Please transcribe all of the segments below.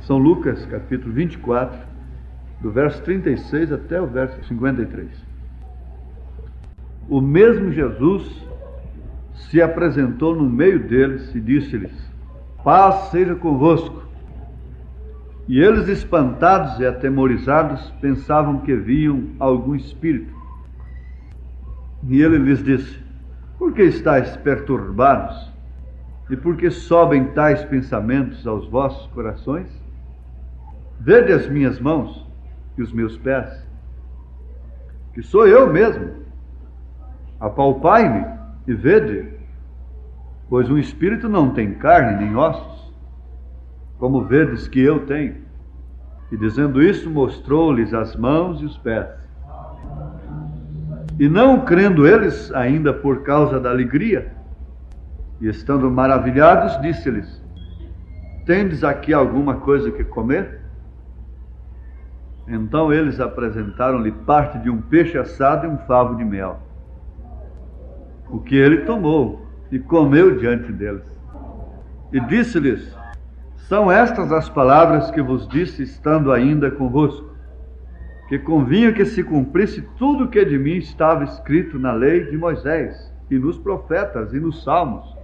São Lucas, capítulo 24, do verso 36 até o verso 53. O mesmo Jesus se apresentou no meio deles e disse-lhes: paz seja convosco. E eles, espantados e atemorizados, pensavam que viam algum espírito. E ele lhes disse: por que estáis perturbados? E por que sobem tais pensamentos aos vossos corações? Vede as minhas mãos e os meus pés, que sou eu mesmo. Apalpai-me e vede, pois um espírito não tem carne nem ossos, como vedes que eu tenho. E dizendo isso, mostrou-lhes as mãos e os pés. E não crendo eles, ainda por causa da alegria, e estando maravilhados, disse-lhes: tendes aqui alguma coisa que comer? Então eles apresentaram-lhe parte de um peixe assado e um favo de mel, o que ele tomou e comeu diante deles. E disse-lhes: são estas as palavras que vos disse estando ainda convosco, que convinha que se cumprisse tudo o que de mim estava escrito na lei de Moisés, e nos profetas, e nos salmos.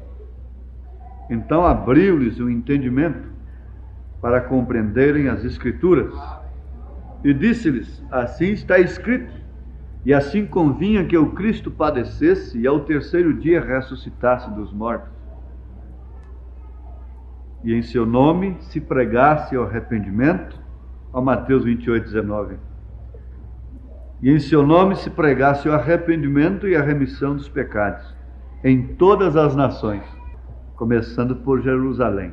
Então abriu-lhes o entendimento para compreenderem as Escrituras. E disse-lhes: assim está escrito, e assim convinha que o Cristo padecesse e ao terceiro dia ressuscitasse dos mortos. E em seu nome se pregasse o arrependimento, ó Mateus 28:19. E em seu nome se pregasse o arrependimento e a remissão dos pecados em todas as nações, começando por Jerusalém.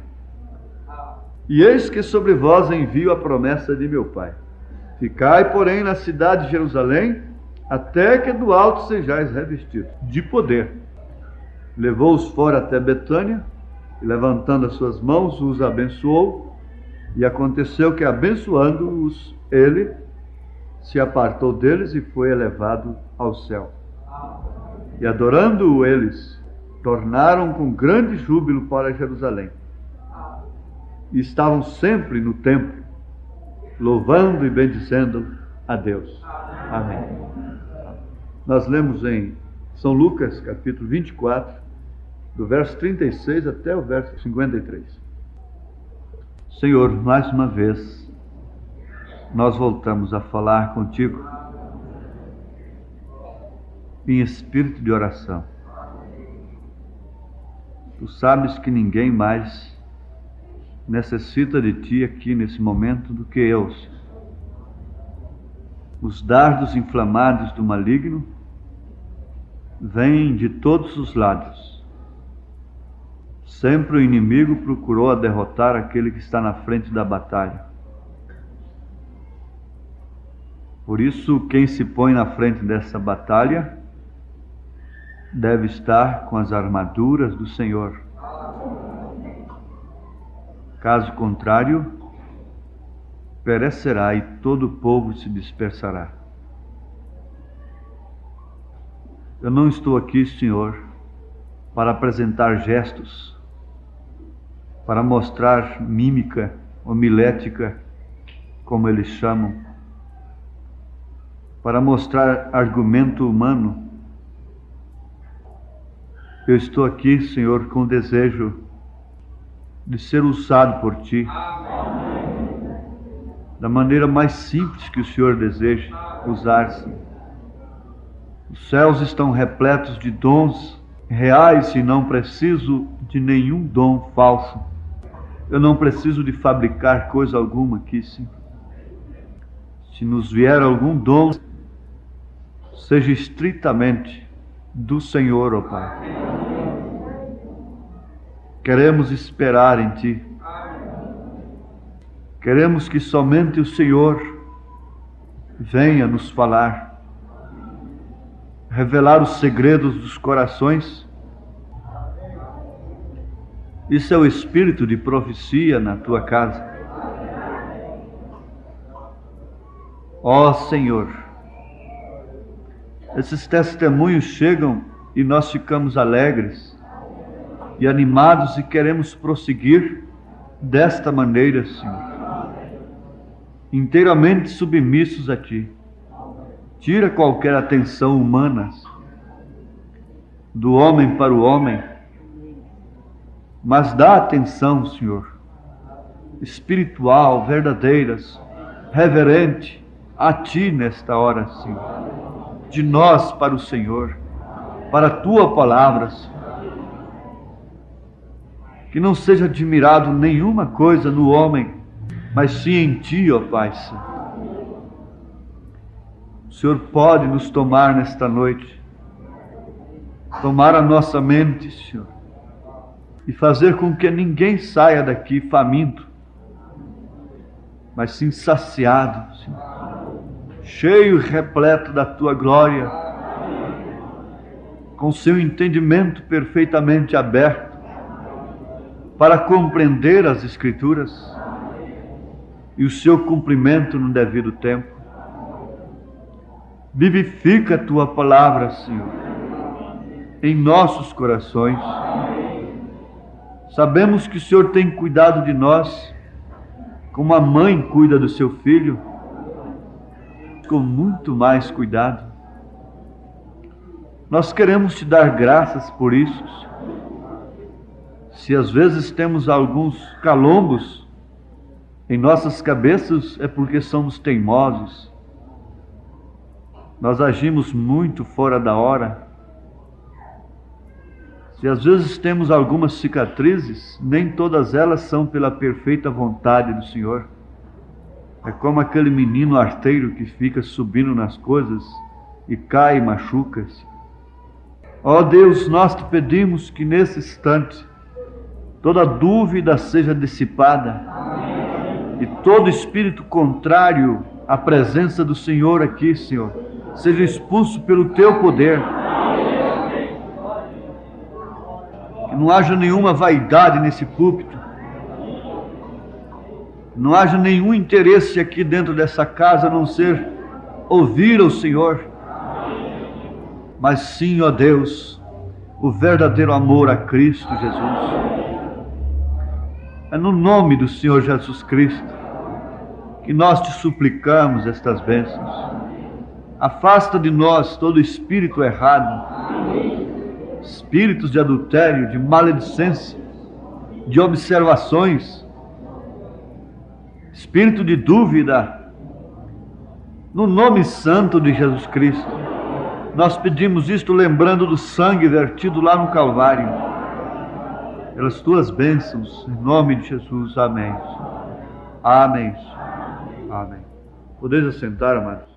E eis que sobre vós envio a promessa de meu Pai. Ficai, porém, na cidade de Jerusalém, até que do alto sejais revestidos de poder. Levou-os fora até Betânia, e levantando as suas mãos, os abençoou. E aconteceu que, abençoando-os, ele se apartou deles e foi elevado ao céu. E adorando-o eles, tornaram com grande júbilo para Jerusalém. E estavam sempre no templo, louvando e bendizendo a Deus. Amém. Nós lemos em São Lucas, capítulo 24, do verso 36 até o verso 53. Senhor, mais uma vez, nós voltamos a falar contigo em espírito de oração. Tu sabes que ninguém mais necessita de ti aqui nesse momento do que eu. Os dardos inflamados do maligno vêm de todos os lados. Sempre o inimigo procurou derrotar aquele que está na frente da batalha. Por isso, quem se põe na frente dessa batalha deve estar com as armaduras do Senhor. Caso contrário, perecerá e todo o povo se dispersará. Eu não estou aqui, Senhor, para apresentar gestos, para mostrar mímica, homilética, como eles chamam, para mostrar argumento humano. Eu estou aqui, Senhor, com o desejo de ser usado por Ti, da maneira mais simples que o Senhor deseja usar-se. Os céus estão repletos de dons reais e não preciso de nenhum dom falso. Eu não preciso de fabricar coisa alguma aqui, Senhor. Se nos vier algum dom, seja estritamente do Senhor, ó Pai. Queremos esperar em Ti. Queremos que somente o Senhor venha nos falar, revelar os segredos dos corações. Isso é o espírito de profecia na Tua casa. Ó Senhor, esses testemunhos chegam e nós ficamos alegres e animados e queremos prosseguir desta maneira, Senhor. inteiramente submissos a Ti. Tira qualquer atenção humana do homem para o homem, mas dá atenção, Senhor, espiritual, verdadeiras, reverente a Ti nesta hora, Senhor. De nós para o Senhor, para a Tua palavra, Senhor. Que não seja admirado nenhuma coisa no homem, mas sim em Ti, ó Pai Santo. O Senhor pode nos tomar nesta noite, tomar a nossa mente, Senhor, e fazer com que ninguém saia daqui faminto, mas sim saciado, Senhor, cheio e repleto da Tua glória, com seu entendimento perfeitamente aberto para compreender as Escrituras e o seu cumprimento no devido tempo. Vivifica a Tua palavra, Senhor, em nossos corações. Sabemos que o Senhor tem cuidado de nós, como a mãe cuida do seu filho, com muito mais cuidado. Nós queremos Te dar graças por isso, Senhor. Se às vezes temos alguns calombos em nossas cabeças, é porque somos teimosos. Nós agimos muito fora da hora. Se às vezes temos algumas cicatrizes, nem todas elas são pela perfeita vontade do Senhor. É como aquele menino arteiro que fica subindo nas coisas e cai e machuca-se. Ó Deus, nós Te pedimos que nesse instante toda dúvida seja dissipada e todo espírito contrário à presença do Senhor aqui, Senhor, seja expulso pelo Teu poder. Que não haja nenhuma vaidade nesse púlpito, não haja nenhum interesse aqui dentro dessa casa a não ser ouvir ao Senhor, mas sim, ó Deus, o verdadeiro amor a Cristo Jesus. É no nome do Senhor Jesus Cristo que nós Te suplicamos estas bênçãos. Afasta de nós todo espírito errado, espíritos de adultério, de maledicência, de observações, espírito de dúvida. No nome santo de Jesus Cristo, nós pedimos isto lembrando do sangue vertido lá no Calvário, pelas Tuas bênçãos, em nome de Jesus. Amém. Amém. Amém. Podeis assentar, amados.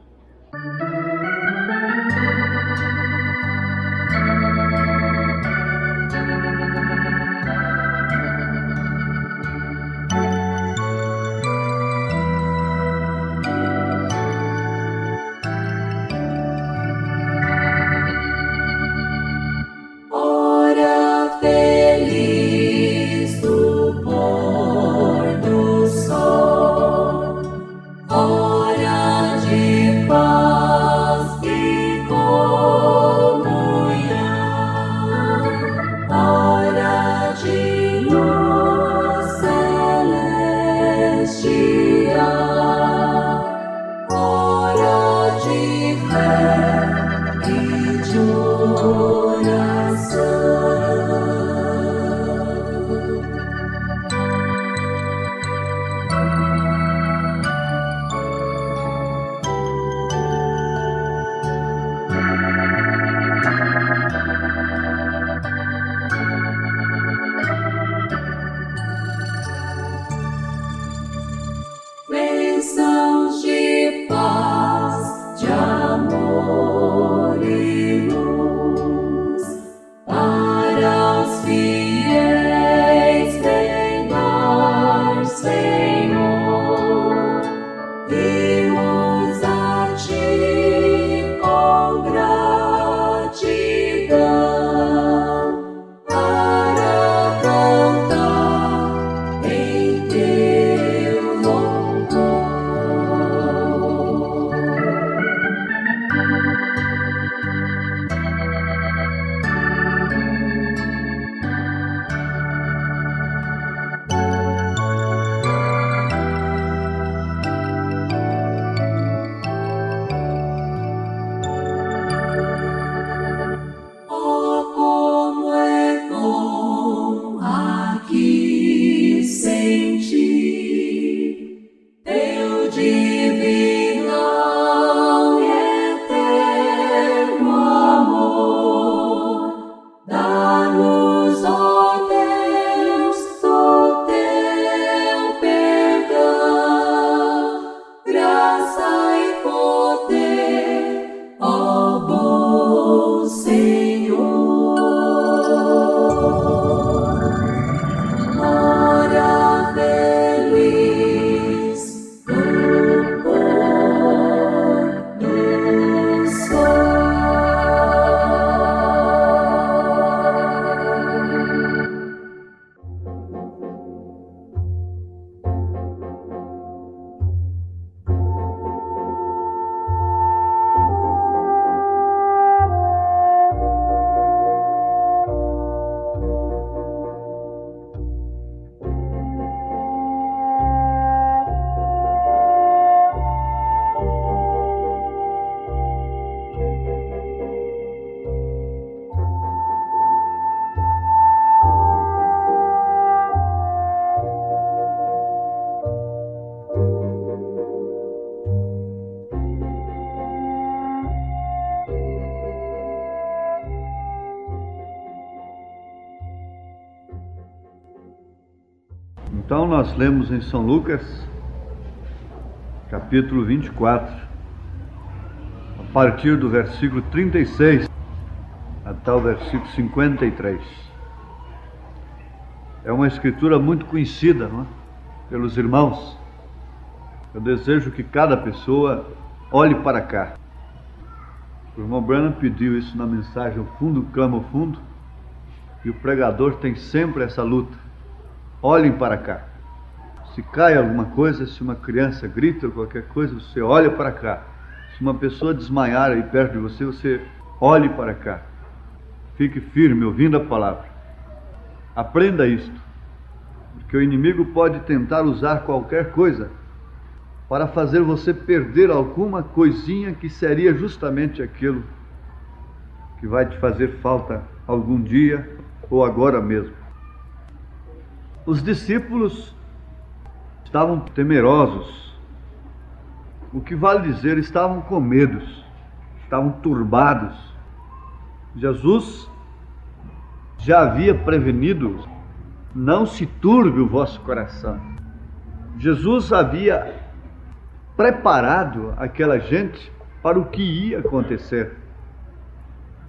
Então nós lemos em São Lucas, capítulo 24, a partir do versículo 36 até o versículo 53. É uma escritura muito conhecida, não é? Pelos irmãos. Eu desejo que cada pessoa olhe para cá. O irmão Branham pediu isso na mensagem, o fundo clama o fundo, e o pregador tem sempre essa luta. Olhem para cá. Se cai alguma coisa, se uma criança grita ou qualquer coisa, você olha para cá. Se uma pessoa desmaiar aí perto de você, você olhe para cá. Fique firme ouvindo a palavra. Aprenda isto, porque o inimigo pode tentar usar qualquer coisa para fazer você perder alguma coisinha que seria justamente aquilo que vai te fazer falta algum dia ou agora mesmo. Os discípulos estavam temerosos, o que vale dizer, estavam com medos, estavam turbados. Jesus já havia prevenido: não se turbe o vosso coração. Jesus havia preparado aquela gente para o que ia acontecer.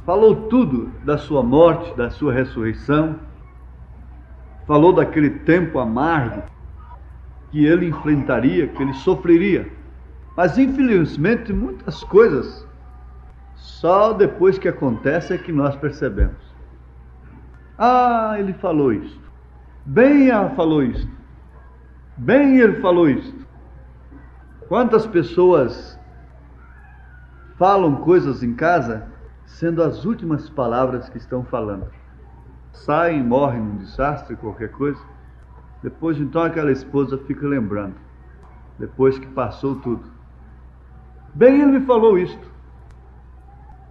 Falou tudo da sua morte, da sua ressurreição, falou daquele tempo amargo que ele enfrentaria, que ele sofreria. Mas infelizmente muitas coisas só depois que acontece é que nós percebemos. Ah, ele falou isto. Bem, ela falou isto. Bem, ele falou isto. Quantas pessoas falam coisas em casa sendo as últimas palavras que estão falando? Saem, morrem num desastre, qualquer coisa. Depois então aquela esposa fica lembrando, depois que passou tudo. Bem, ele me falou isto.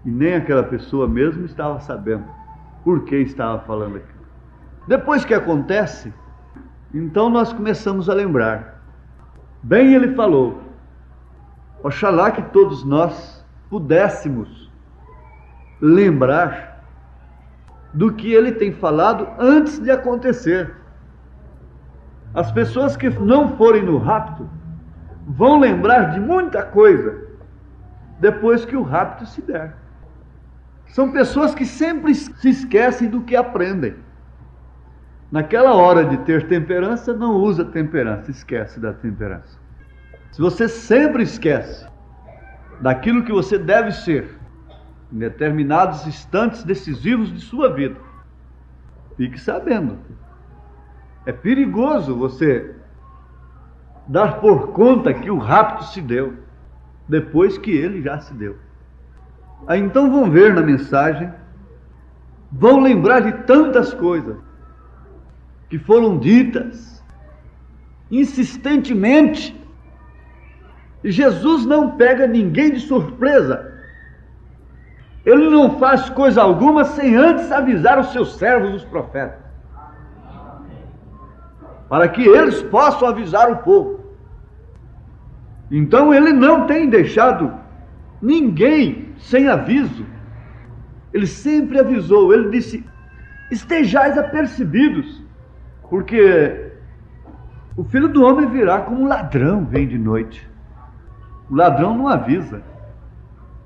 E nem aquela pessoa mesmo estava sabendo por que estava falando aquilo. Depois que acontece, então nós começamos a lembrar. Bem, ele falou. Oxalá que todos nós pudéssemos lembrar do que ele tem falado antes de acontecer. As pessoas que não forem no rapto vão lembrar de muita coisa depois que o rapto se der. São pessoas que sempre se esquecem do que aprendem. Naquela hora de ter temperança, não usa temperança, esquece da temperança. Se você sempre esquece daquilo que você deve ser em determinados instantes decisivos de sua vida, fique sabendo, é perigoso você dar por conta que o rapto se deu depois que ele já se deu. Aí então vão ver na mensagem, vão lembrar de tantas coisas que foram ditas insistentemente. E Jesus não pega ninguém de surpresa. Ele não faz coisa alguma sem antes avisar os seus servos, os profetas, para que eles possam avisar o povo. Então ele não tem deixado ninguém sem aviso. Ele sempre avisou. Ele disse: estejais apercebidos, porque o Filho do Homem virá como um ladrão, vem de noite. O ladrão não avisa.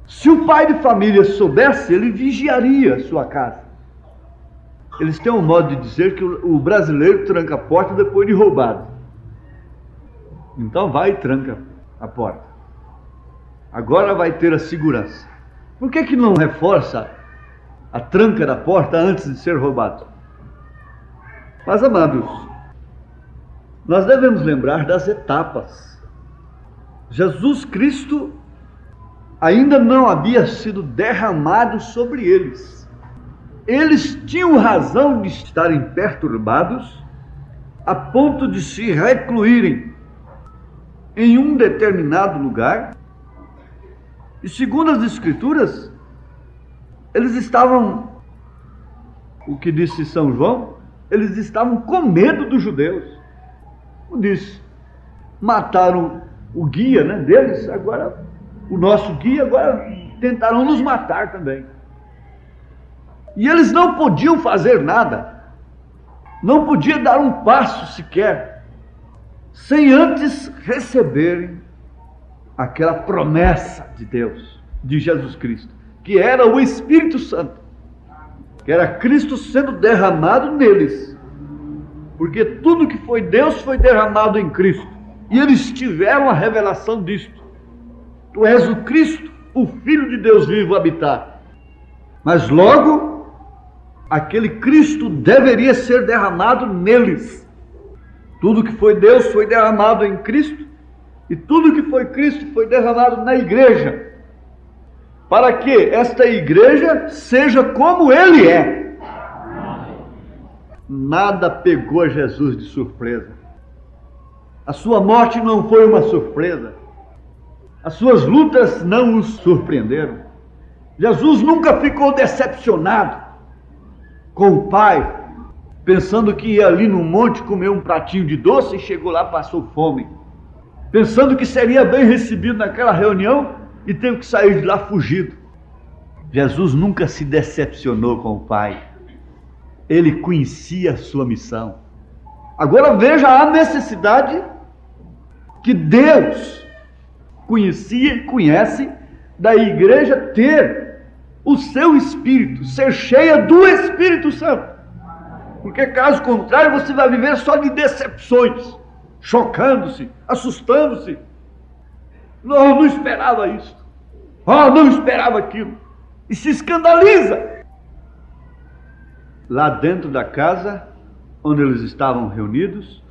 Se o pai de família soubesse, ele vigiaria a sua casa. Eles têm um modo de dizer que o brasileiro tranca a porta depois de roubado. Então vai e tranca a porta. Agora vai ter a segurança. Por que não reforça a tranca da porta antes de ser roubado? Mas, amados, nós devemos lembrar das etapas. Jesus Cristo ainda não havia sido derramado sobre eles. Eles tinham razão de estarem perturbados a ponto de se recluírem em um determinado lugar. E segundo as Escrituras, eles estavam, o que disse São João, eles estavam com medo dos judeus. Como disse, mataram o guia, deles, agora o nosso guia, agora tentarão nos matar também. E eles não podiam fazer nada, não podia dar um passo sequer sem antes receberem aquela promessa de Deus, de Jesus Cristo, que era o Espírito Santo, que era Cristo sendo derramado neles, porque tudo que foi Deus foi derramado em Cristo, e eles tiveram a revelação disto. Tu és o Cristo, o Filho de Deus vivo habitar. Mas logo, aquele Cristo deveria ser derramado neles. Tudo que foi Deus foi derramado em Cristo, e tudo que foi Cristo foi derramado na igreja, para que esta igreja seja como Ele é. Nada pegou Jesus de surpresa. A sua morte não foi uma surpresa. As suas lutas não os surpreenderam. Jesus nunca ficou decepcionado com o Pai, pensando que ia ali no monte comer um pratinho de doce e chegou lá, passou fome. Pensando que seria bem recebido naquela reunião e teve que sair de lá fugido. Jesus nunca se decepcionou com o Pai. Ele conhecia a sua missão. Agora veja a necessidade que Deus conhecia e conhece da igreja ter o seu Espírito, ser cheia do Espírito Santo. Porque caso contrário você vai viver só de decepções, chocando-se, assustando-se. Não esperava isso. Não esperava aquilo. E se escandaliza. Lá dentro da casa onde eles estavam reunidos,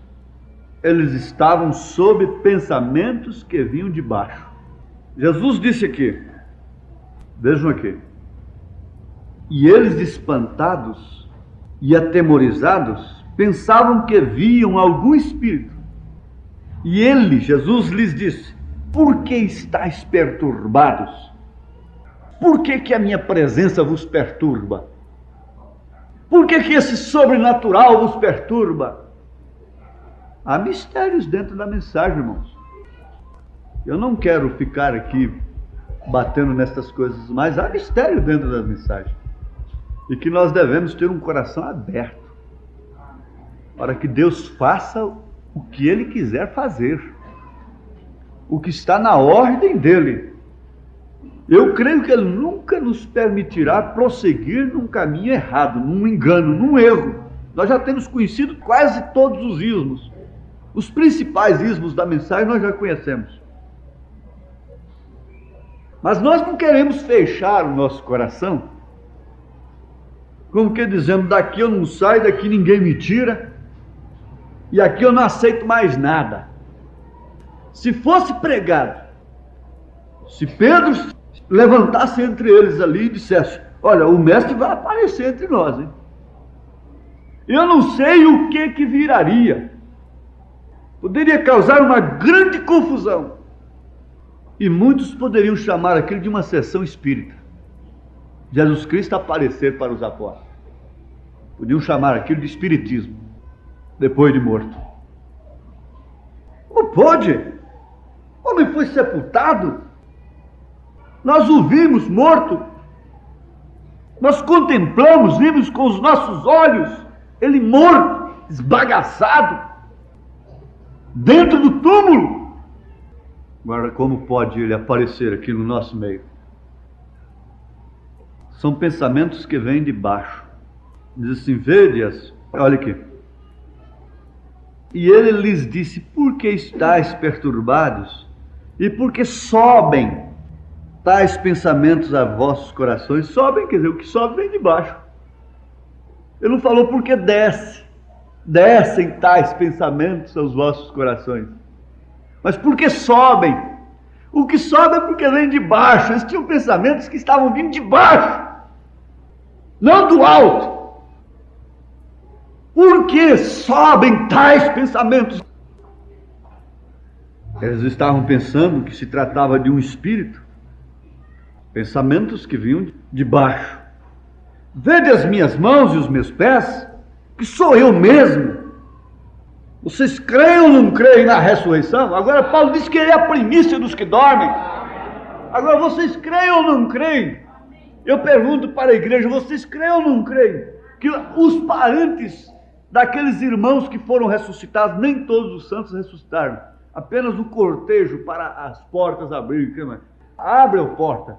eles estavam sob pensamentos que vinham de baixo. Jesus disse aqui, vejam aqui, e eles espantados e atemorizados, pensavam que viam algum espírito. E ele, Jesus, lhes disse: por que estáis perturbados? Por que a minha presença vos perturba? Por que esse sobrenatural vos perturba? Há mistérios dentro da mensagem, irmãos. Eu não quero ficar aqui batendo nessas coisas, mas há mistério dentro das mensagens. E que nós devemos ter um coração aberto para que Deus faça o que Ele quiser fazer, o que está na ordem dEle. Eu creio que Ele nunca nos permitirá prosseguir num caminho errado, num engano, num erro. Nós já temos conhecido quase todos os ismos. Os principais ismos da mensagem nós já conhecemos. Mas nós não queremos fechar o nosso coração, como que dizendo, daqui eu não saio, daqui ninguém me tira, e aqui eu não aceito mais nada. Se fosse pregado, se Pedro levantasse entre eles ali e dissesse: olha, o mestre vai aparecer entre nós, hein? Eu não sei o que viraria. Poderia causar uma grande confusão. E muitos poderiam chamar aquilo de uma sessão espírita. Jesus Cristo aparecer para os apóstolos. Podiam chamar aquilo de espiritismo, depois de morto. Como pode? O homem foi sepultado. Nós o vimos morto. Nós contemplamos, vimos com os nossos olhos ele morto, esbagaçado, dentro do túmulo. Agora, como pode ele aparecer aqui no nosso meio? São pensamentos que vêm de baixo. Diz assim: vede-as, olha aqui. E ele lhes disse: por que estáis perturbados? E por que sobem tais pensamentos a vossos corações? Sobem, quer dizer, o que sobe vem de baixo. Ele não falou porque descem tais pensamentos aos vossos corações, mas porque sobem. O que sobe é porque vem de baixo. Eles tinham pensamentos que estavam vindo de baixo, não do alto. Por que sobem tais pensamentos? Eles estavam pensando que se tratava de um espírito, pensamentos que vinham de baixo. Vede as minhas mãos e os meus pés, que sou eu mesmo. Vocês creem ou não creem na ressurreição? Agora Paulo diz que ele é a primícia dos que dormem. Agora vocês creem ou não creem? Eu pergunto para a igreja: vocês creem ou não creem que os parentes daqueles irmãos que foram ressuscitados. Nem todos os santos ressuscitaram, apenas o cortejo para as portas abrirem. Abre a porta,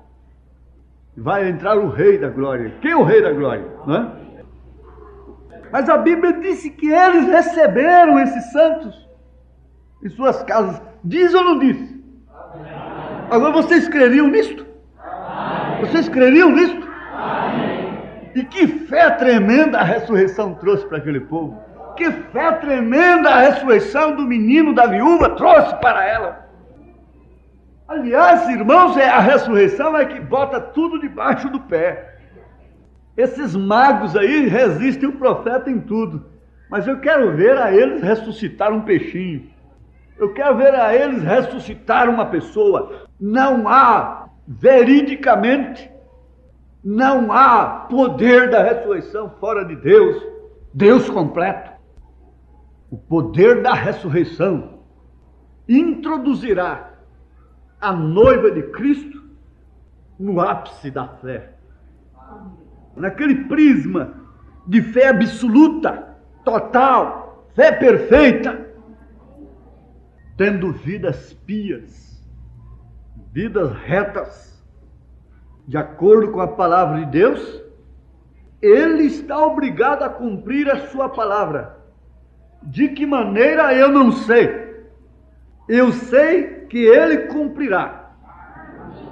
vai entrar o Rei da Glória. Quem é o Rei da Glória? Não é? Mas a Bíblia disse que eles receberam esses santos em suas casas. Diz ou não diz? Agora vocês creriam nisto? Vocês creriam nisto? E que fé tremenda a ressurreição trouxe para aquele povo. Que fé tremenda a ressurreição do menino, da viúva, trouxe para ela. Aliás, irmãos, a ressurreição é que bota tudo debaixo do pé. Esses magos aí resistem o profeta em tudo. Mas eu quero ver a eles ressuscitar um peixinho. Eu quero ver a eles ressuscitar uma pessoa. Não há, veridicamente, não há poder da ressurreição fora de Deus. Deus completo. O poder da ressurreição introduzirá a noiva de Cristo no ápice da fé. Naquele prisma de fé absoluta, total, fé perfeita, tendo vidas pias, vidas retas, de acordo com a palavra de Deus, ele está obrigado a cumprir a sua palavra. De que maneira eu não sei. Eu sei que ele cumprirá.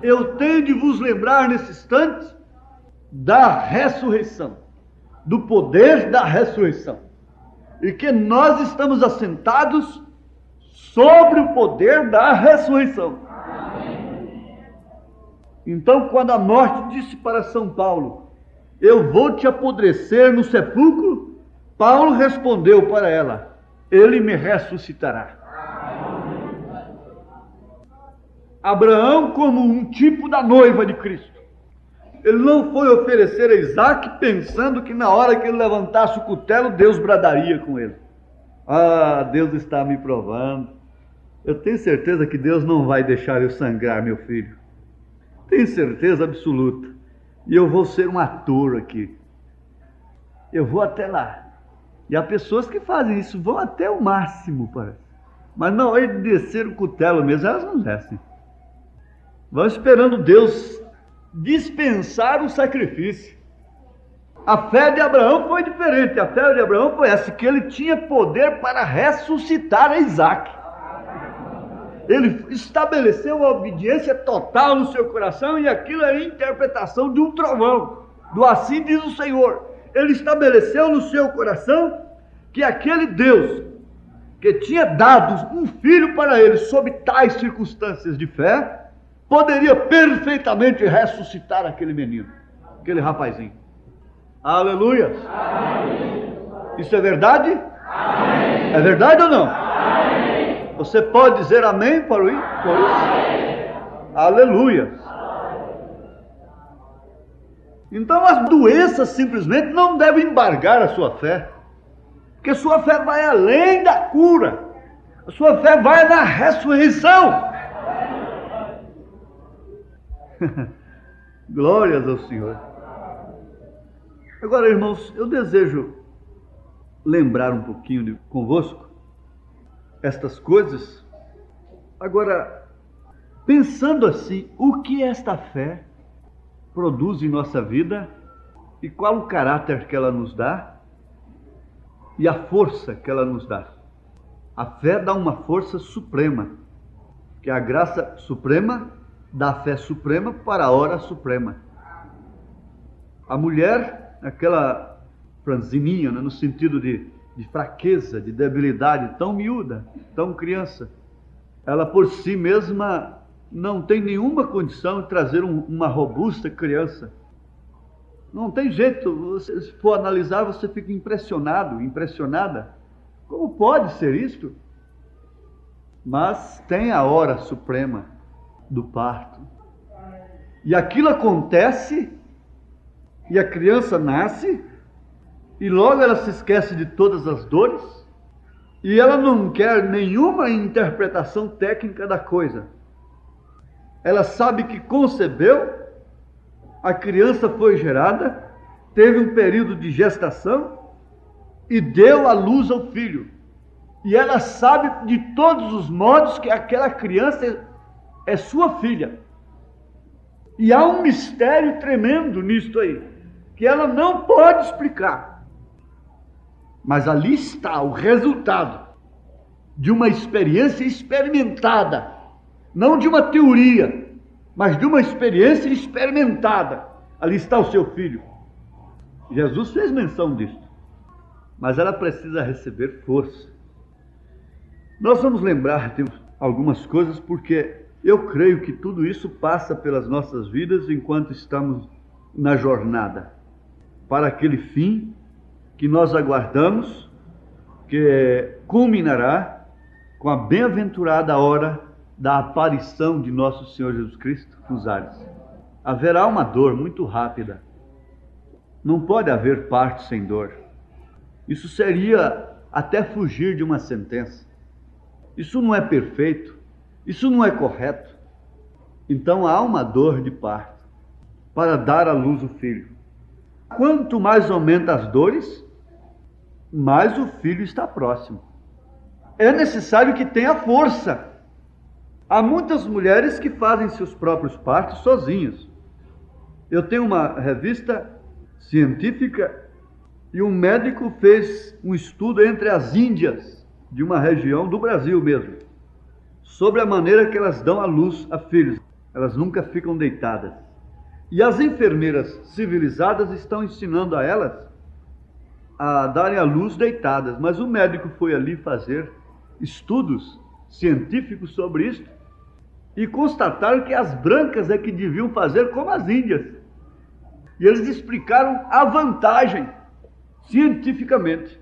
Eu tenho de vos lembrar nesse instante da ressurreição, do poder da ressurreição, e que nós estamos assentados sobre o poder da ressurreição. Então, quando a morte disse para São Paulo: eu vou te apodrecer no sepulcro, Paulo respondeu para ela: ele me ressuscitará. Abraão, como um tipo da noiva de Cristo, ele não foi oferecer a Isaac pensando que na hora que ele levantasse o cutelo, Deus bradaria com ele. Ah, Deus está me provando. Eu tenho certeza que Deus não vai deixar eu sangrar meu filho. Tenho certeza absoluta. E eu vou ser um ator aqui. Eu vou até lá. E há pessoas que fazem isso, vão até o máximo, parece. Mas na hora de descer o cutelo mesmo, elas não descem. Vão esperando Deus dispensar o sacrifício. A fé de Abraão foi diferente. A fé de Abraão foi essa, que ele tinha poder para ressuscitar a Isaac. Ele estabeleceu uma obediência total no seu coração, e aquilo era a interpretação de um trovão, do assim diz o Senhor. Ele estabeleceu no seu coração que aquele Deus que tinha dado um filho para ele sob tais circunstâncias de fé, poderia perfeitamente ressuscitar aquele menino, aquele rapazinho. Aleluia! Amém. Isso é verdade? Amém. É verdade ou não? Amém. Você pode dizer amém por isso? Aleluia! Então as doenças simplesmente não devem embargar a sua fé, porque sua fé vai além da cura, a sua fé vai na ressurreição. Glórias ao Senhor. Agora, irmãos, eu desejo lembrar um pouquinho convosco estas coisas. Agora, pensando assim, o que esta fé produz em nossa vida e qual o caráter que ela nos dá e a força que ela nos dá. A fé dá uma força suprema, que é a graça suprema da fé suprema para a hora suprema. A mulher, aquela franzininha, né, no sentido de fraqueza, de debilidade, tão miúda, tão criança, ela por si mesma não tem nenhuma condição de trazer uma robusta criança. Não tem jeito. Se for analisar, você fica impressionado, impressionada. Como pode ser isto? Mas tem a hora suprema do parto. E aquilo acontece, e a criança nasce, e logo ela se esquece de todas as dores, e ela não quer nenhuma interpretação técnica da coisa. Ela sabe que concebeu, a criança foi gerada, teve um período de gestação, e deu à luz ao filho. E ela sabe de todos os modos que aquela criança é sua filha. E há um mistério tremendo nisto aí, que ela não pode explicar. Mas ali está o resultado de uma experiência experimentada, não de uma teoria, mas de uma experiência experimentada. Ali está o seu filho. Jesus fez menção disso, mas ela precisa receber força. Nós vamos lembrar de algumas coisas, porque eu creio que tudo isso passa pelas nossas vidas enquanto estamos na jornada, para aquele fim que nós aguardamos, que culminará com a bem-aventurada hora da aparição de nosso Senhor Jesus Cristo nos ares. Haverá uma dor muito rápida. Não pode haver parto sem dor. Isso seria até fugir de uma sentença. Isso não é perfeito. Isso não é correto. Então há uma dor de parto para dar à luz o filho. Quanto mais aumenta as dores, mais o filho está próximo. É necessário que tenha força. Há muitas mulheres que fazem seus próprios partos sozinhas. Eu tenho uma revista científica e um médico fez um estudo entre as Índias, de uma região do Brasil mesmo, sobre a maneira que elas dão à luz a filhos. Elas nunca ficam deitadas. E as enfermeiras civilizadas estão ensinando a elas a darem à luz deitadas. Mas o médico foi ali fazer estudos científicos sobre isso e constataram que as brancas é que deviam fazer como as índias. E eles explicaram a vantagem, cientificamente,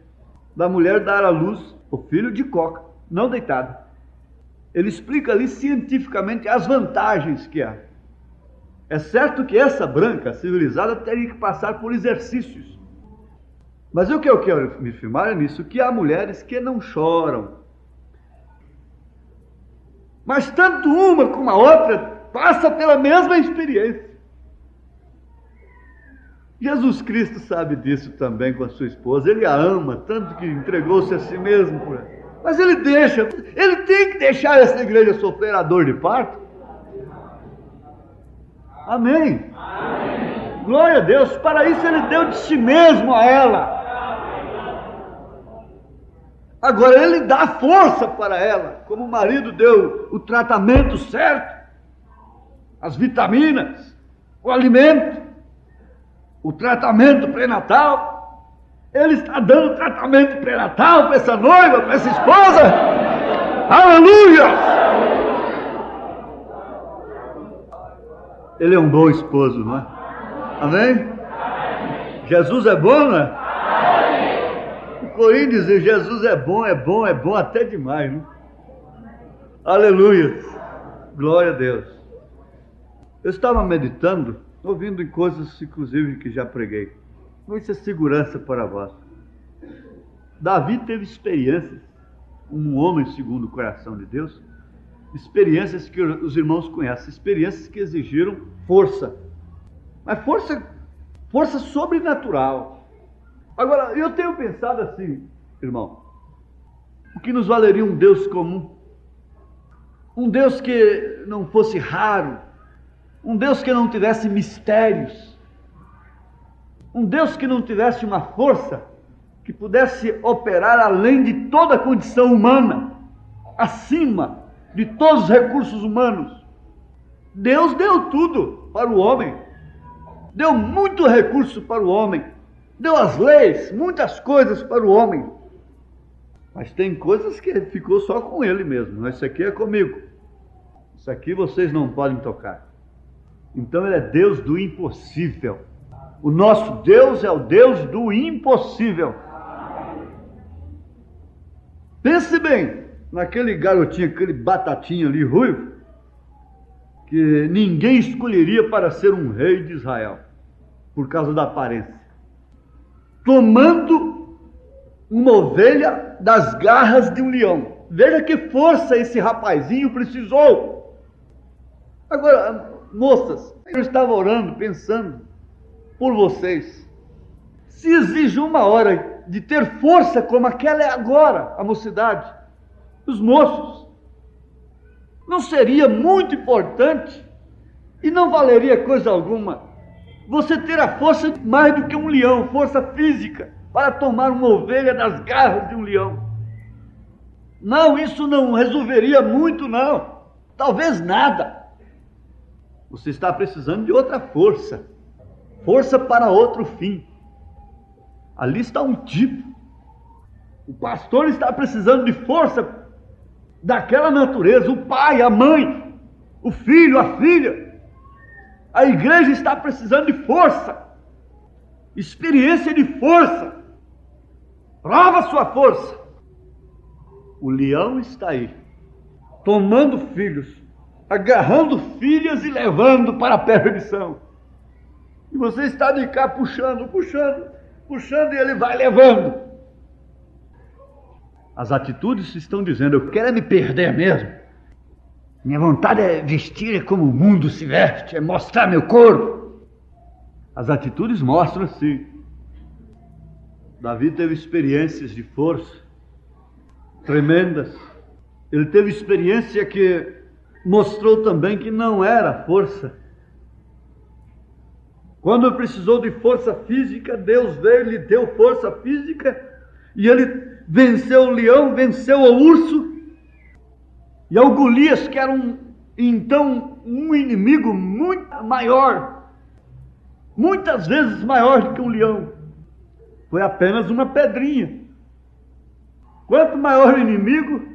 da mulher dar à luz o filho de coca, não deitado. Ele explica ali cientificamente as vantagens que há. É certo que essa branca civilizada teria que passar por exercícios. Mas o que eu quero me firmar é nisso, que há mulheres que não choram. Mas tanto uma como a outra passa pela mesma experiência. Jesus Cristo sabe disso também com a sua esposa. Ele a ama, tanto que entregou-se a si mesmo por ela. Mas ele tem que deixar essa igreja sofrer a dor de parto. Amém? Amém. Glória a Deus. Para isso ele deu de si mesmo a ela. Agora ele dá força para ela, como o marido deu o tratamento certo, as vitaminas, o alimento, o tratamento pré-natal. Ele está dando tratamento pré-natal para essa noiva, para essa esposa. Aleluia! Ele é um bom esposo, não é? Amém? Jesus é bom, não é? O Coríntios diz: Jesus é bom até demais, né? Aleluia! Glória a Deus! Eu estava meditando, ouvindo em coisas, inclusive, que já preguei. Isso é segurança para vós. Davi teve experiências, um homem segundo o coração de Deus, experiências que os irmãos conhecem, experiências que exigiram força, mas força sobrenatural. Agora, eu tenho pensado assim, irmão, o que nos valeria um Deus comum? Um Deus que não fosse raro, um Deus que não tivesse mistérios, um Deus que não tivesse uma força que pudesse operar além de toda a condição humana, acima de todos os recursos humanos. Deus deu tudo para o homem, deu muito recurso para o homem, deu as leis, muitas coisas para o homem, mas tem coisas que ficou só com ele mesmo. Isso aqui é comigo, isso aqui vocês não podem tocar. Então ele é Deus do impossível. O nosso Deus é o Deus do impossível. Pense bem naquele garotinho, aquele batatinho ali, ruivo, que ninguém escolheria para ser um rei de Israel, por causa da aparência, tomando uma ovelha das garras de um leão. Veja que força esse rapazinho precisou. Agora, moças, eu estava orando, pensando por vocês. Se exige uma hora de ter força como aquela é agora, a mocidade, os moços, não seria muito importante e não valeria coisa alguma você ter a força mais do que um leão, força física, para tomar uma ovelha das garras de um leão? Não, isso não resolveria muito, não. Talvez nada. Você está precisando de outra força. Força para outro fim. Ali está um tipo. O pastor está precisando de força daquela natureza. O pai, a mãe, o filho, a filha. A igreja está precisando de força. Experiência de força. Prova sua força. O leão está aí, tomando filhos, agarrando filhas e levando para a perdição. E você está de cá puxando, e ele vai levando. As atitudes estão dizendo: eu quero me perder mesmo. Minha vontade é vestir como o mundo se veste, é mostrar meu corpo. As atitudes mostram assim. Davi teve experiências de força tremendas. Ele teve experiência que mostrou também que não era força. Quando precisou de força física, Deus veio e lhe deu força física, e ele venceu o leão, venceu o urso, e ao Golias, que era então um inimigo muito maior, muitas vezes maior do que um leão, foi apenas uma pedrinha. Quanto maior o inimigo,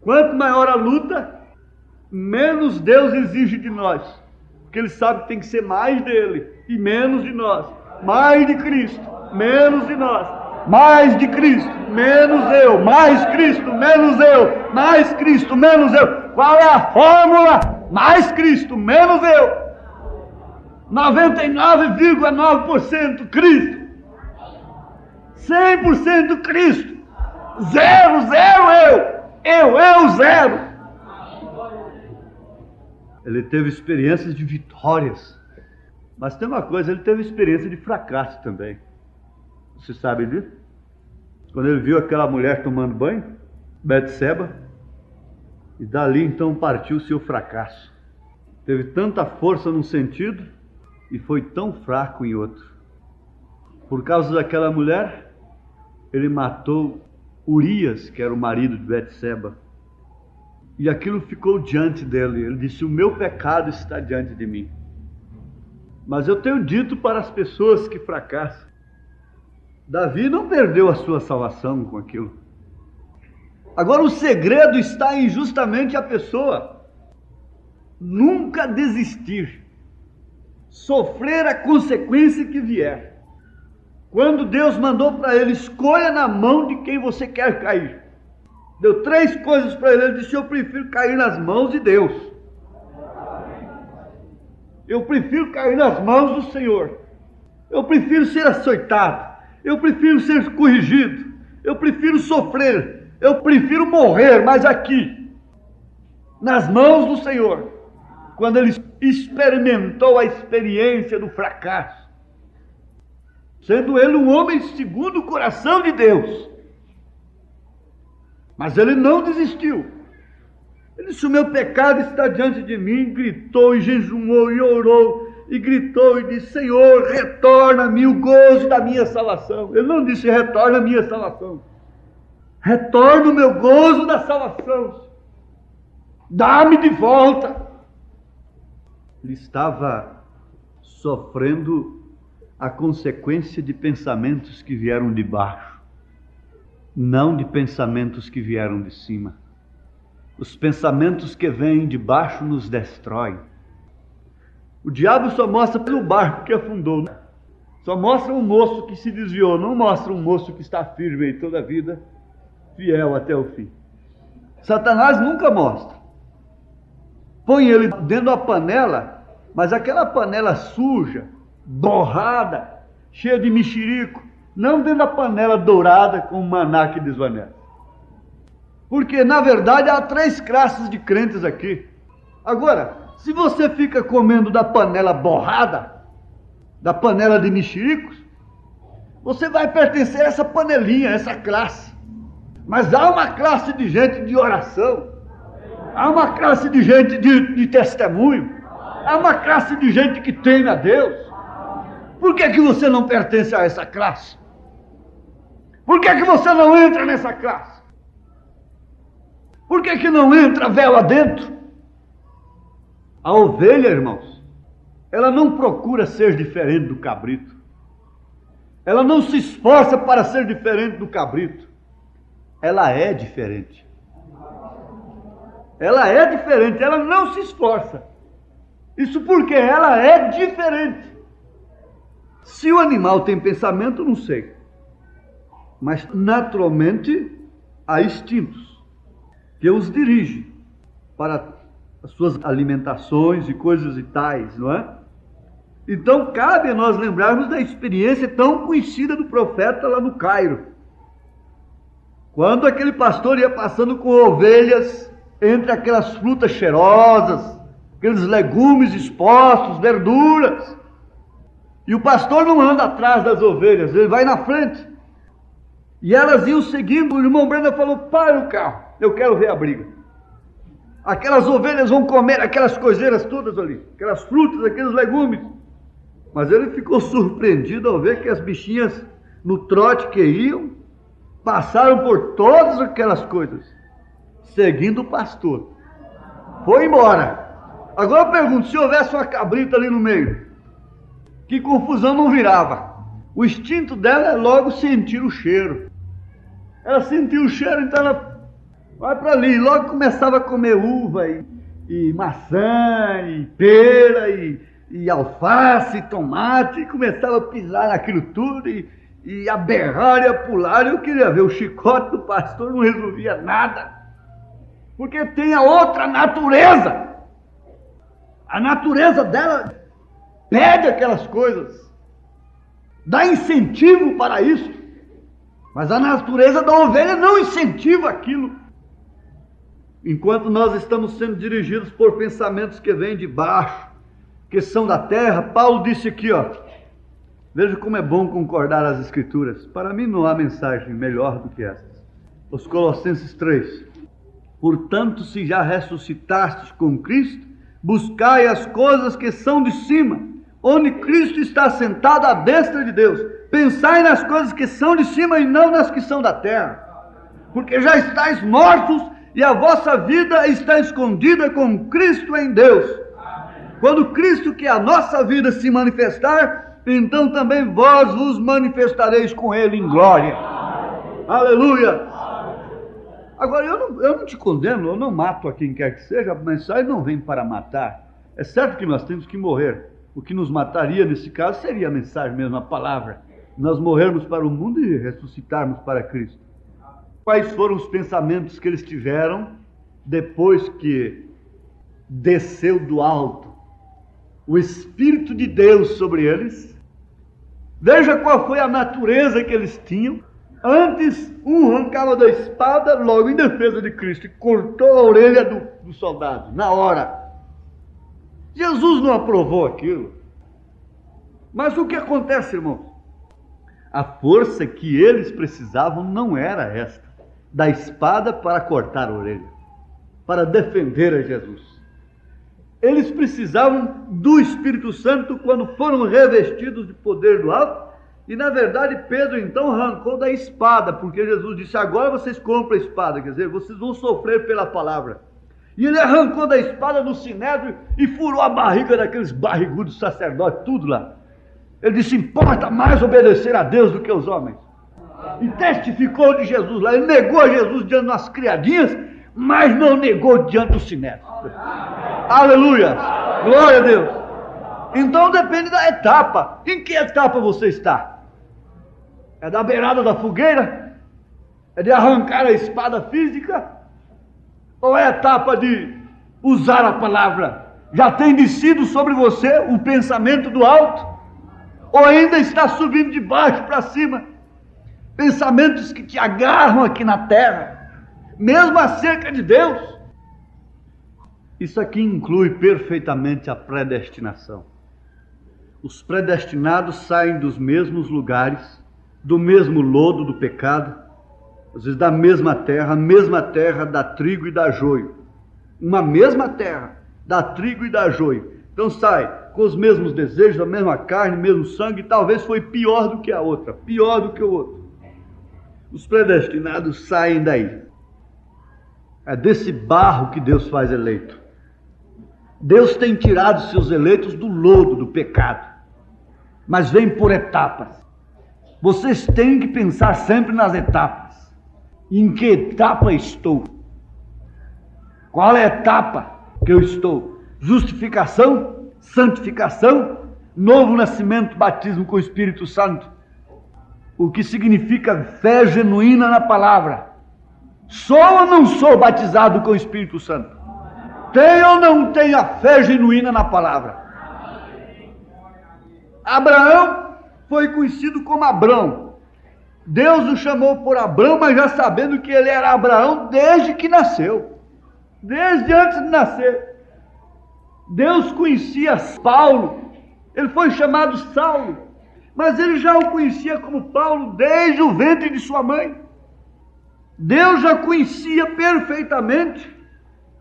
quanto maior a luta, menos Deus exige de nós. Porque Ele sabe que tem que ser mais dele e menos de nós. Mais de Cristo, menos de nós. Mais de Cristo, menos eu. Mais Cristo, menos eu. Mais Cristo, menos eu. Qual é a fórmula? Mais Cristo, menos eu. 99,9% Cristo. 100% Cristo. Zero, eu, zero. Ele teve experiências de vitórias, mas tem uma coisa, ele teve experiência de fracasso também. Você sabe disso? Quando ele viu aquela mulher tomando banho, Betseba, e dali então partiu o seu fracasso. Teve tanta força num sentido e foi tão fraco em outro. Por causa daquela mulher, ele matou Urias, que era o marido de Betseba, e aquilo ficou diante dele. Ele disse: o meu pecado está diante de mim. Mas eu tenho dito para as pessoas que fracassam, Davi não perdeu a sua salvação com aquilo. Agora o segredo está em justamente a pessoa nunca desistir, sofrer a consequência que vier. Quando Deus mandou para ele: escolha na mão de quem você quer cair, deu 3 coisas para ele. Ele disse: eu prefiro cair nas mãos de Deus. Eu prefiro cair nas mãos do Senhor. Eu prefiro ser açoitado. Eu prefiro ser corrigido. Eu prefiro sofrer. Eu prefiro morrer, mas aqui, nas mãos do Senhor. Quando ele experimentou a experiência do fracasso, sendo ele um homem segundo o coração de Deus, mas ele não desistiu. Ele disse: o meu pecado está diante de mim. Gritou e jejumou e orou e gritou e disse: Senhor, retorna-me o gozo da minha salvação. Ele não disse: retorna a minha salvação, retorna o meu gozo da salvação, dá-me de volta. Ele estava sofrendo a consequência de pensamentos que vieram de baixo, não de pensamentos que vieram de cima. Os pensamentos que vêm de baixo nos destroem. O diabo só mostra pelo barco que afundou, só mostra um moço que se desviou, não mostra um moço que está firme em toda a vida, fiel até o fim. Satanás nunca mostra. Põe ele dentro da panela, mas aquela panela suja, borrada, cheia de mexerico, não dentro da panela dourada com o maná que desvanece. Porque na verdade há 3 classes de crentes aqui. Agora, se você fica comendo da panela borrada, da panela de mexericos, Você vai pertencer a essa panelinha, a essa classe. Mas há uma classe de gente de oração. Há uma classe de gente de testemunho. Há uma classe de gente que teme a Deus. Por que você não pertence a essa classe? Por que você não entra nessa classe? Por que não entra véu adentro? A ovelha, irmãos, ela não procura ser diferente do cabrito. Ela não se esforça para ser diferente do cabrito. Ela é diferente. Ela é diferente, ela não se esforça. Isso porque ela é diferente. Se o animal tem pensamento, não sei. Mas naturalmente há instintos que os dirigem para as suas alimentações e coisas e tais, não é? Então cabe a nós lembrarmos da experiência tão conhecida do profeta lá no Cairo. Quando aquele pastor ia passando com ovelhas entre aquelas frutas cheirosas, aqueles legumes expostos, verduras. E o pastor não anda atrás das ovelhas, ele vai na frente. E elas iam seguindo, o irmão Brenda falou, para o carro, eu quero ver a briga. Aquelas ovelhas vão comer aquelas coiseiras todas ali, aquelas frutas, aqueles legumes. Mas ele ficou surpreendido ao ver que as bichinhas no trote que iam, passaram por todas aquelas coisas, seguindo o pastor. Foi embora. Agora eu pergunto, se houvesse uma cabrita ali no meio, que confusão não virava? O instinto dela é logo sentir o cheiro. Ela sentiu o cheiro, então ela vai para ali. Logo começava a comer uva e maçã e pera e alface e tomate, e começava a pisar naquilo tudo e a berrar e a pular. Eu queria ver o chicote do pastor, não resolvia nada, porque tem a outra natureza. A natureza dela pede aquelas coisas, dá incentivo para isso, mas a natureza da ovelha não incentiva aquilo. Enquanto nós estamos sendo dirigidos por pensamentos que vêm de baixo, que são da terra, Paulo disse aqui, veja como é bom concordar as Escrituras. Para mim não há mensagem melhor do que esta. Os Colossenses 3. Portanto, se já ressuscitastes com Cristo, buscai as coisas que são de cima, onde Cristo está sentado à destra de Deus. Pensai nas coisas que são de cima e não nas que são da terra. Porque já estáis mortos e a vossa vida está escondida com Cristo em Deus. Quando Cristo, que é a nossa vida, se manifestar, então também vós vos manifestareis com Ele em glória. Aleluia! Agora, eu não te condeno, eu não mato a quem quer que seja, a mensagem não vem para matar. É certo que nós temos que morrer. O que nos mataria nesse caso seria a mensagem mesmo, a palavra. Nós morrermos para o mundo e ressuscitarmos para Cristo. Quais foram os pensamentos que eles tiveram depois que desceu do alto o Espírito de Deus sobre eles? Veja qual foi a natureza que eles tinham. Antes, um arrancava da espada logo em defesa de Cristo e cortou a orelha do soldado, na hora. Jesus não aprovou aquilo. Mas o que acontece, irmãos? A força que eles precisavam não era esta, da espada para cortar a orelha, para defender a Jesus. Eles precisavam do Espírito Santo quando foram revestidos de poder do alto. E na verdade Pedro então arrancou da espada, porque Jesus disse, agora vocês compram a espada, quer dizer, vocês vão sofrer pela palavra. E ele arrancou da espada no sinédrio e furou a barriga daqueles barrigudos sacerdotes, tudo lá. Ele disse, importa mais obedecer a Deus do que aos homens. E testificou de Jesus lá, ele negou a Jesus diante das criadinhas, mas não negou diante do sinédrio. Aleluia! Glória a Deus! Então depende da etapa. Em que etapa você está? É da beirada da fogueira? É de arrancar a espada física? Ou é a etapa de usar a palavra? Já tem descido sobre você o pensamento do alto? Ou ainda está subindo de baixo para cima? Pensamentos que te agarram aqui na terra, mesmo acerca de Deus. Isso aqui inclui perfeitamente a predestinação. Os predestinados saem dos mesmos lugares do mesmo lodo do pecado, às vezes da mesma terra. A mesma terra dá trigo e dá joio. Uma mesma terra dá trigo e dá joio. Então sai com os mesmos desejos, a mesma carne, o mesmo sangue, e talvez foi pior do que a outra, pior do que o outro. Os predestinados saem daí. É desse barro que Deus faz eleito. Deus tem tirado seus eleitos do lodo do pecado, mas vem por etapas. Vocês têm que pensar sempre nas etapas. Em que etapa estou? Qual é a etapa que eu estou? Justificação, santificação, novo nascimento, batismo com o Espírito Santo. O que significa fé genuína na palavra. Sou ou não sou batizado com o Espírito Santo? Tenho ou não tenho a fé genuína na palavra? Abraão foi conhecido como Abrão. Deus o chamou por Abrão, mas já sabendo que ele era Abraão desde que nasceu. Desde antes de nascer. Deus conhecia Paulo. Ele foi chamado Saulo. Mas ele já o conhecia como Paulo desde o ventre de sua mãe. Deus já conhecia perfeitamente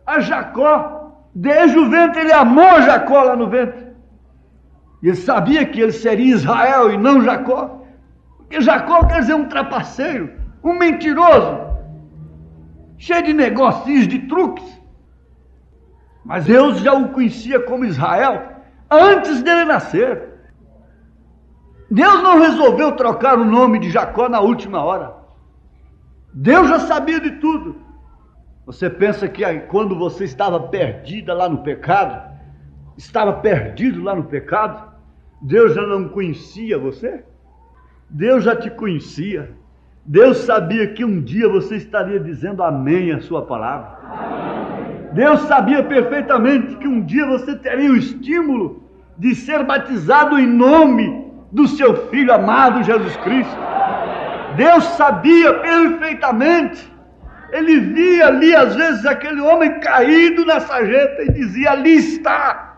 a Jacó. Desde o ventre ele amou Jacó lá no ventre. E ele sabia que ele seria Israel e não Jacó. Porque Jacó quer dizer um trapaceiro, um mentiroso, cheio de negocinhos, de truques. Mas Deus já o conhecia como Israel antes dele nascer. Deus não resolveu trocar o nome de Jacó na última hora. Deus já sabia de tudo. Você pensa que quando você estava perdida lá no pecado, estava perdido lá no pecado, Deus já não conhecia você? Deus já te conhecia. Deus sabia que um dia você estaria dizendo amém à sua palavra. Deus sabia perfeitamente que um dia você teria o estímulo de ser batizado em nome do seu Filho amado Jesus Cristo. Deus sabia perfeitamente. Ele via ali às vezes aquele homem caído na sarjeta e dizia: ali está.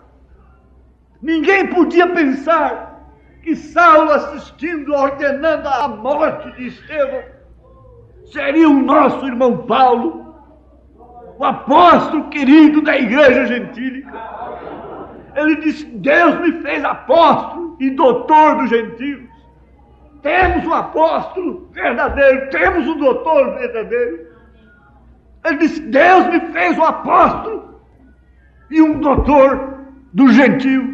Ninguém podia pensar que Saulo, assistindo, ordenando a morte de Estevão, seria o nosso irmão Paulo, o apóstolo querido da igreja gentílica. Ele disse: Deus me fez apóstolo e doutor dos gentios. Temos um apóstolo verdadeiro, temos um doutor verdadeiro. Ele disse: Deus me fez um apóstolo e um doutor dos gentios.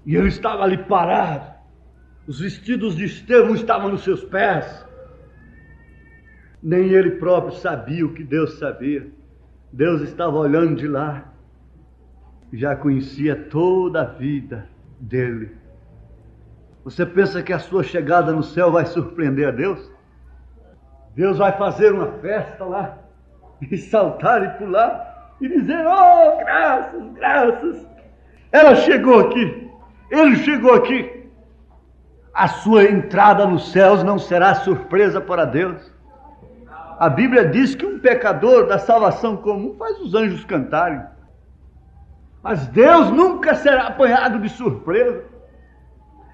E ele estava ali parado. Os vestidos de Estevão estavam nos seus pés. Nem ele próprio sabia o que Deus sabia. Deus estava olhando de lá. Já conhecia toda a vida dele. Você pensa que a sua chegada no céu vai surpreender a Deus? Deus vai fazer uma festa lá, e saltar e pular, e dizer: oh, graças, graças, ela chegou aqui, ele chegou aqui. A sua entrada nos céus não será surpresa para Deus. A Bíblia diz que um pecador da salvação comum faz os anjos cantarem. Mas Deus nunca será apanhado de surpresa.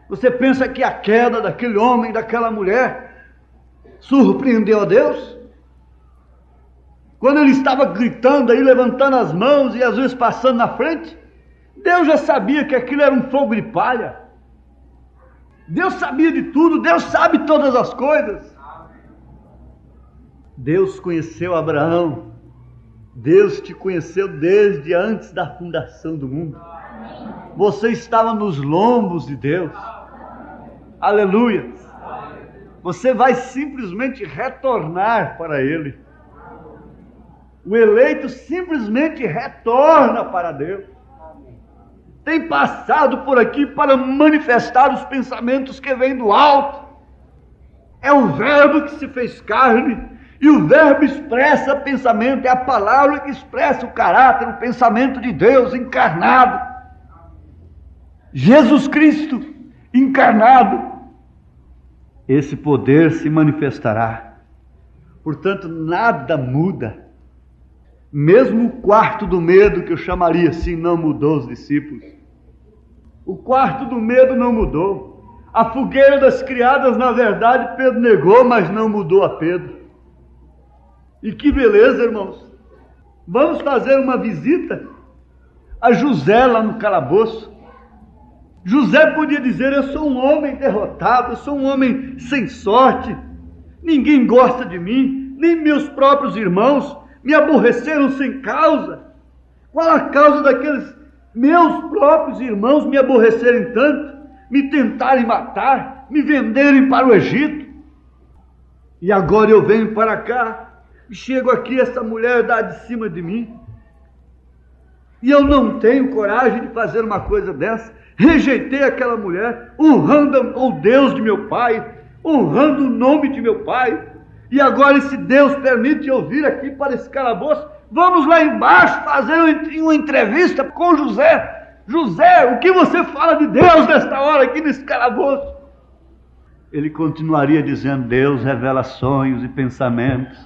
Você pensa que a queda daquele homem, daquela mulher, surpreendeu a Deus? Quando ele estava gritando aí, levantando as mãos e às vezes passando na frente, Deus já sabia que aquilo era um fogo de palha. Deus sabia de tudo, Deus sabe todas as coisas. Deus conheceu Abraão. Deus te conheceu desde antes da fundação do mundo. Você estava nos lombos de Deus. Aleluia. Você vai simplesmente retornar para Ele. O eleito simplesmente retorna para Deus. Tem passado por aqui para manifestar os pensamentos que vêm do alto. É o Verbo que se fez carne. E o Verbo expressa pensamento. É a palavra que expressa o caráter, o pensamento de Deus encarnado. Jesus Cristo encarnado. Esse poder se manifestará. Portanto, nada muda. Mesmo o quarto do medo, que eu chamaria assim, não mudou os discípulos. O quarto do medo não mudou. A fogueira das criadas, na verdade, Pedro negou, mas não mudou a Pedro. E que beleza, irmãos. Vamos fazer uma visita a José lá no calabouço. José podia dizer: eu sou um homem derrotado, eu sou um homem sem sorte, ninguém gosta de mim, nem meus próprios irmãos me aborreceram sem causa. Qual a causa daqueles meus próprios irmãos me aborrecerem tanto, me tentarem matar, me venderem para o Egito? E agora eu venho para cá, e chego aqui, essa mulher dá de cima de mim, e eu não tenho coragem de fazer uma coisa dessa. Rejeitei aquela mulher, honrando o Deus de meu pai, honrando o nome de meu pai, e agora esse Deus permite eu vir aqui para esse calabouço. Vamos lá embaixo fazer uma entrevista com José. José, o que você fala de Deus nesta hora aqui nesse calabouço? Ele continuaria dizendo: Deus revela sonhos e pensamentos,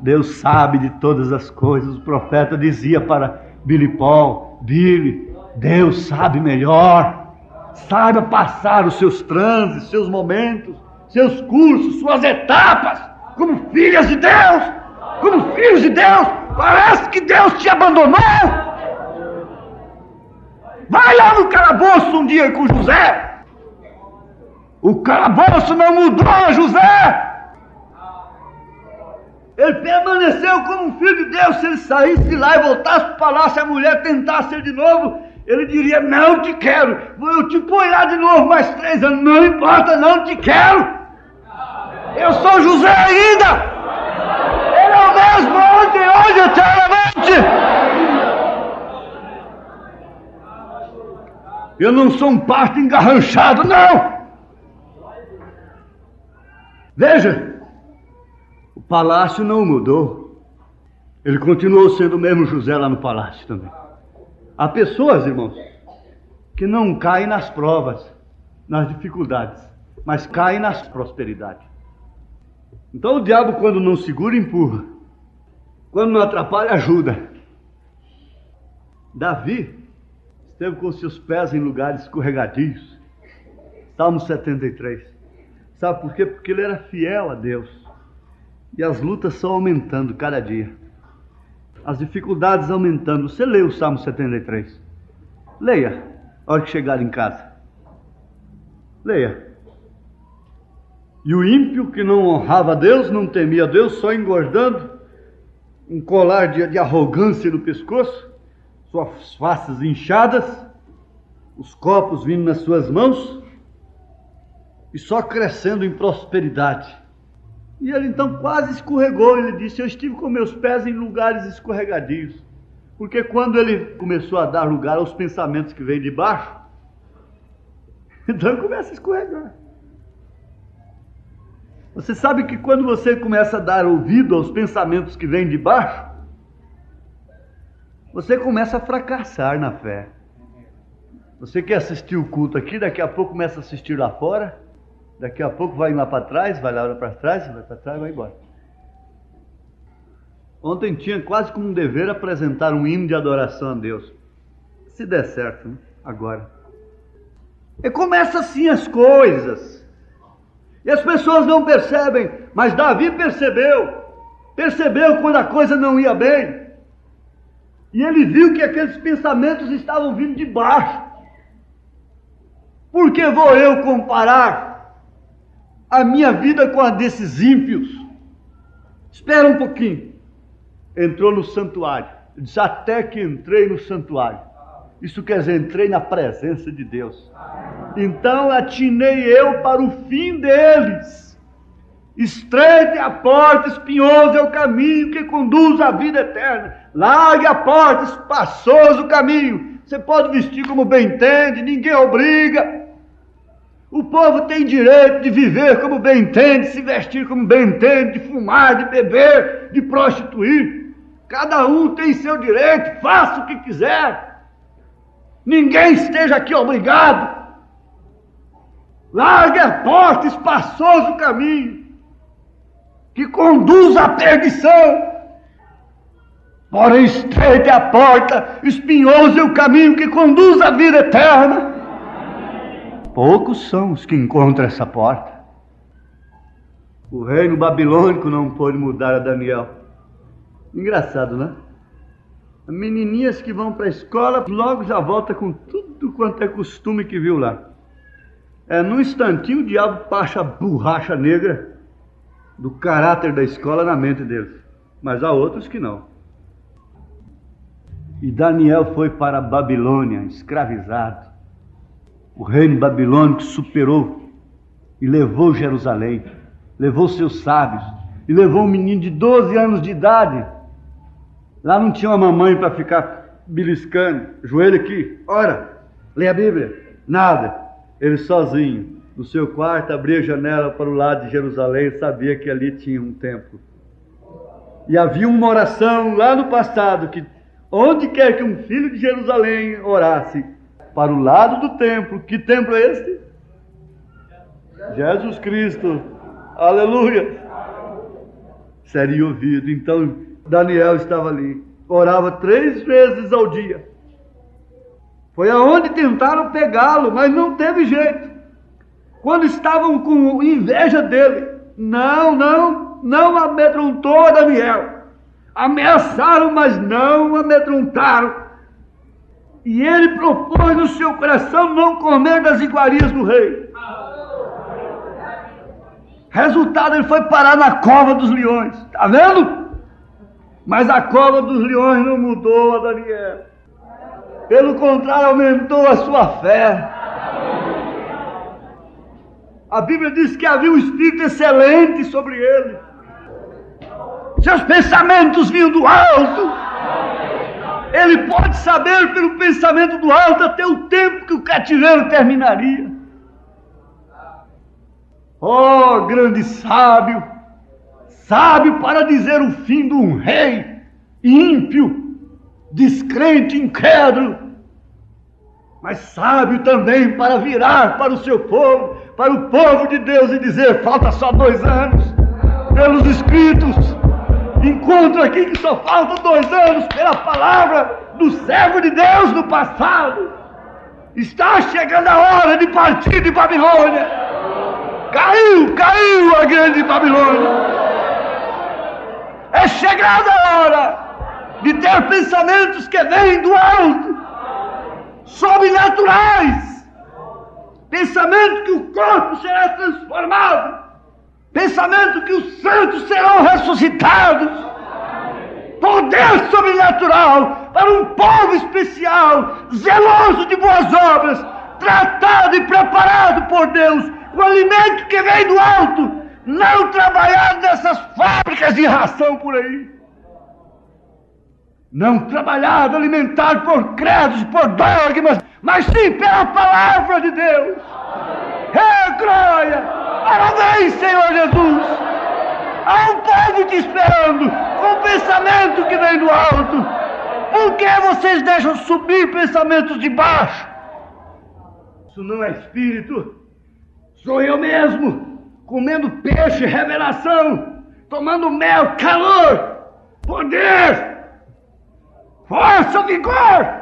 Deus sabe de todas as coisas. O profeta dizia para Billy Paul: Billy, Deus sabe melhor, saiba passar os seus transes, seus momentos, seus cursos, suas etapas, como filhas de Deus, como filhos de Deus. Parece que Deus te abandonou. Vai lá no calabouço um dia com José. O calabouço não mudou José. Ele permaneceu como um filho de Deus. Se ele saísse de lá e voltasse para o palácio, a mulher tentasse ele de novo, ele diria: não te quero, eu te ponho lá de novo mais 3 anos, não importa, não te quero. Eu sou José ainda. Ele é o mesmo ontem, hoje, eternamente. Eu não sou um pasto engarranchado, não. Veja, o palácio não mudou. Ele continuou sendo o mesmo José lá no palácio também. Há pessoas, irmãos, que não caem nas provas, nas dificuldades, mas caem nas prosperidades. Então o diabo, quando não segura, empurra. Quando não atrapalha, ajuda. Davi esteve com seus pés em lugares escorregadios. Salmo 73. Sabe por quê? Porque ele era fiel a Deus. E as lutas são aumentando cada dia. As dificuldades aumentando. Você lê o Salmo 73. Leia, a hora que chegar em casa. Leia. E o ímpio que não honrava a Deus, não temia a Deus, só engordando, um colar de arrogância no pescoço, suas faces inchadas, os copos vindo nas suas mãos, e só crescendo em prosperidade. E ele então quase escorregou. Ele disse: eu estive com meus pés em lugares escorregadios. Porque quando ele começou a dar lugar aos pensamentos que vêm de baixo, então ele começa a escorregar. Você sabe que quando você começa a dar ouvido aos pensamentos que vêm de baixo, você começa a fracassar na fé. Você quer assistir o culto aqui, daqui a pouco começa a assistir lá fora, daqui a pouco vai lá para trás, vai lá para trás, vai para trás, vai embora. Ontem tinha quase como um dever apresentar um hino de adoração a Deus. Se der certo, né? Agora. E começa assim as coisas. E as pessoas não percebem, mas Davi percebeu quando a coisa não ia bem, e ele viu que aqueles pensamentos estavam vindo de baixo. Por que vou eu comparar a minha vida com a desses ímpios? Espera um pouquinho. Entrou no santuário, disse: até que entrei no santuário. Isso quer dizer, entrei na presença de Deus. Então atinei eu para o fim deles. Estreita é a porta, espinhoso é o caminho que conduz à vida eterna. Largue a porta, espaçoso o caminho. Você pode vestir como bem entende, ninguém obriga. O povo tem direito de viver como bem entende, se vestir como bem entende, de fumar, de beber, de prostituir. Cada um tem seu direito, faça o que quiser. Ninguém esteja aqui obrigado. Largue a porta, espaçoso o caminho que conduz à perdição. Porém estreita é a porta, espinhoso é o caminho que conduz à vida eterna. Poucos são os que encontram essa porta. O reino babilônico não pôde mudar a Daniel. Engraçado, né? Menininhas que vão para a escola, logo já volta com tudo quanto é costume que viu lá. Num instantinho o diabo passa a borracha negra do caráter da escola na mente deles. Mas há outros que não. E Daniel foi para a Babilônia, escravizado. O reino babilônico superou e levou Jerusalém, levou seus sábios, e levou um menino de 12 anos de idade. Lá não tinha uma mamãe para ficar beliscando, joelho aqui, ora, lê a Bíblia, nada. Ele sozinho, no seu quarto, abria a janela para o lado de Jerusalém e sabia que ali tinha um templo. E havia uma oração lá no passado, que onde quer que um filho de Jerusalém orasse, para o lado do templo. Que templo é este? Jesus Cristo. Aleluia. Seria ouvido. Então Daniel estava ali, orava 3 vezes ao dia. Foi aonde tentaram pegá-lo, mas não teve jeito. Quando estavam com inveja dele, não amedrontou Daniel. Ameaçaram, mas não amedrontaram. E ele propôs no seu coração não comer das iguarias do rei. Resultado, ele foi parar na cova dos leões. Está vendo? Mas a cova dos leões não mudou a Daniel. Pelo contrário, aumentou a sua fé. A Bíblia diz que havia um espírito excelente sobre ele. Seus pensamentos vinham do alto. Ele pode saber pelo pensamento do alto até o tempo que o cativeiro terminaria. Oh, grande sábio! Sábio para dizer o fim de um rei ímpio, descrente, incrédulo. Mas sábio também para virar para o seu povo, para o povo de Deus e dizer: falta só 2 anos. Pelos Escritos, encontro aqui que só faltam 2 anos pela palavra do servo de Deus no passado. Está chegando a hora de partir de Babilônia. Caiu a grande Babilônia. É chegada a hora de ter pensamentos que vêm do alto, sobrenaturais. Pensamento que o corpo será transformado. Pensamento que os santos serão ressuscitados. Poder sobrenatural para um povo especial, zeloso de boas obras, tratado e preparado por Deus, o alimento que vem do alto, não trabalhar nessas fábricas de ração por aí. Não trabalhado, alimentado por credos, por dogmas, mas sim pela palavra de Deus. Glória! Parabéns, Senhor Jesus! Há um povo te esperando, com o pensamento que vem do alto. Por que vocês deixam subir pensamentos de baixo? Isso não é espírito. Sou eu mesmo, comendo peixe, revelação, tomando mel, calor, poder, força, vigor.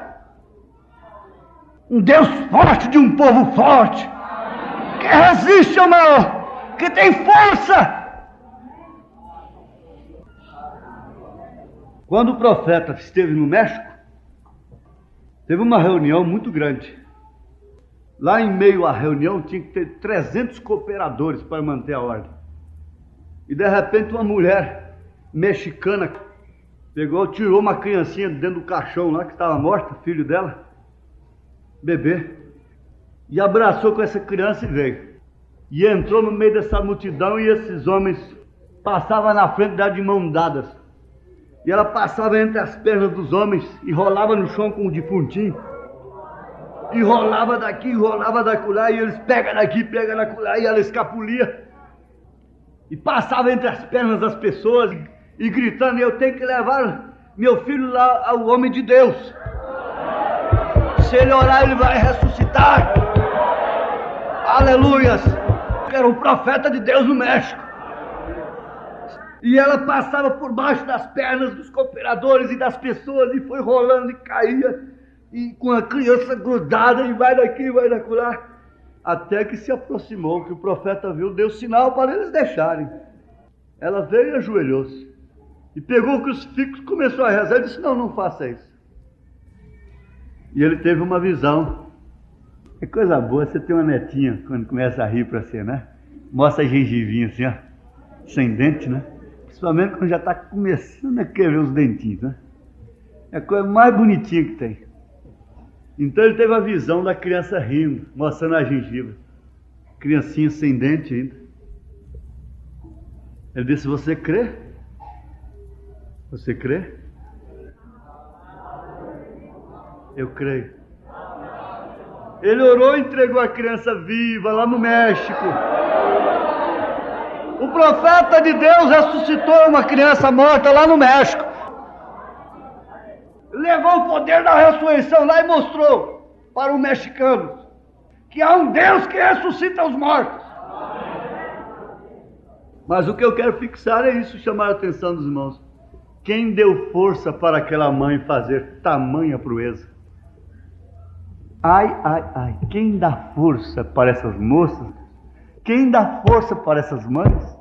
Um Deus forte de um povo forte, que resiste ao mal, que tem força. Quando o profeta esteve no México, teve uma reunião muito grande. Lá em meio à reunião tinha que ter 300 cooperadores para manter a ordem. E de repente uma mulher mexicana pegou, tirou uma criancinha dentro do caixão lá que estava morta, filho dela, bebê, e abraçou com essa criança e veio. E entrou no meio dessa multidão e esses homens passavam na frente dela de mãos dadas. E ela passava entre as pernas dos homens e rolava no chão com o defuntinho. E rolava daqui, rolava dacolá, e eles pegam daqui, pegam dacolá, e ela escapulia. E passava entre as pernas das pessoas e gritando: eu tenho que levar meu filho lá ao homem de Deus. Se ele orar, ele vai ressuscitar. Aleluias! Era um profeta de Deus no México. E ela passava por baixo das pernas dos cooperadores e das pessoas e foi rolando e caía. E com a criança grudada e vai daqui, vai dacolá. até que se aproximou, que o profeta viu, deu sinal para eles deixarem. Ela veio e ajoelhou-se, e pegou o crucifixo, começou a rezar, e disse: não, não faça isso. E ele teve uma visão. É coisa boa você ter uma netinha, quando começa a rir para você, né? Mostra a gengivinha assim, ó, sem dente, né? Principalmente quando já está começando a querer os dentinhos, né? É a coisa mais bonitinha que tem. Então ele teve a visão da criança rindo, mostrando a gengiva. Criancinha sem dente ainda. Ele disse: você crê? Você crê? Eu creio. Ele orou e entregou a criança viva lá no México. O profeta de Deus ressuscitou uma criança morta lá no México. Levou o poder da ressurreição lá e mostrou para os mexicanos que há um Deus que ressuscita os mortos. Mas o que eu quero fixar é isso, chamar a atenção dos irmãos. Quem deu força para aquela mãe fazer tamanha proeza? Ai, ai, ai, quem dá força para essas moças? Quem dá força para essas mães?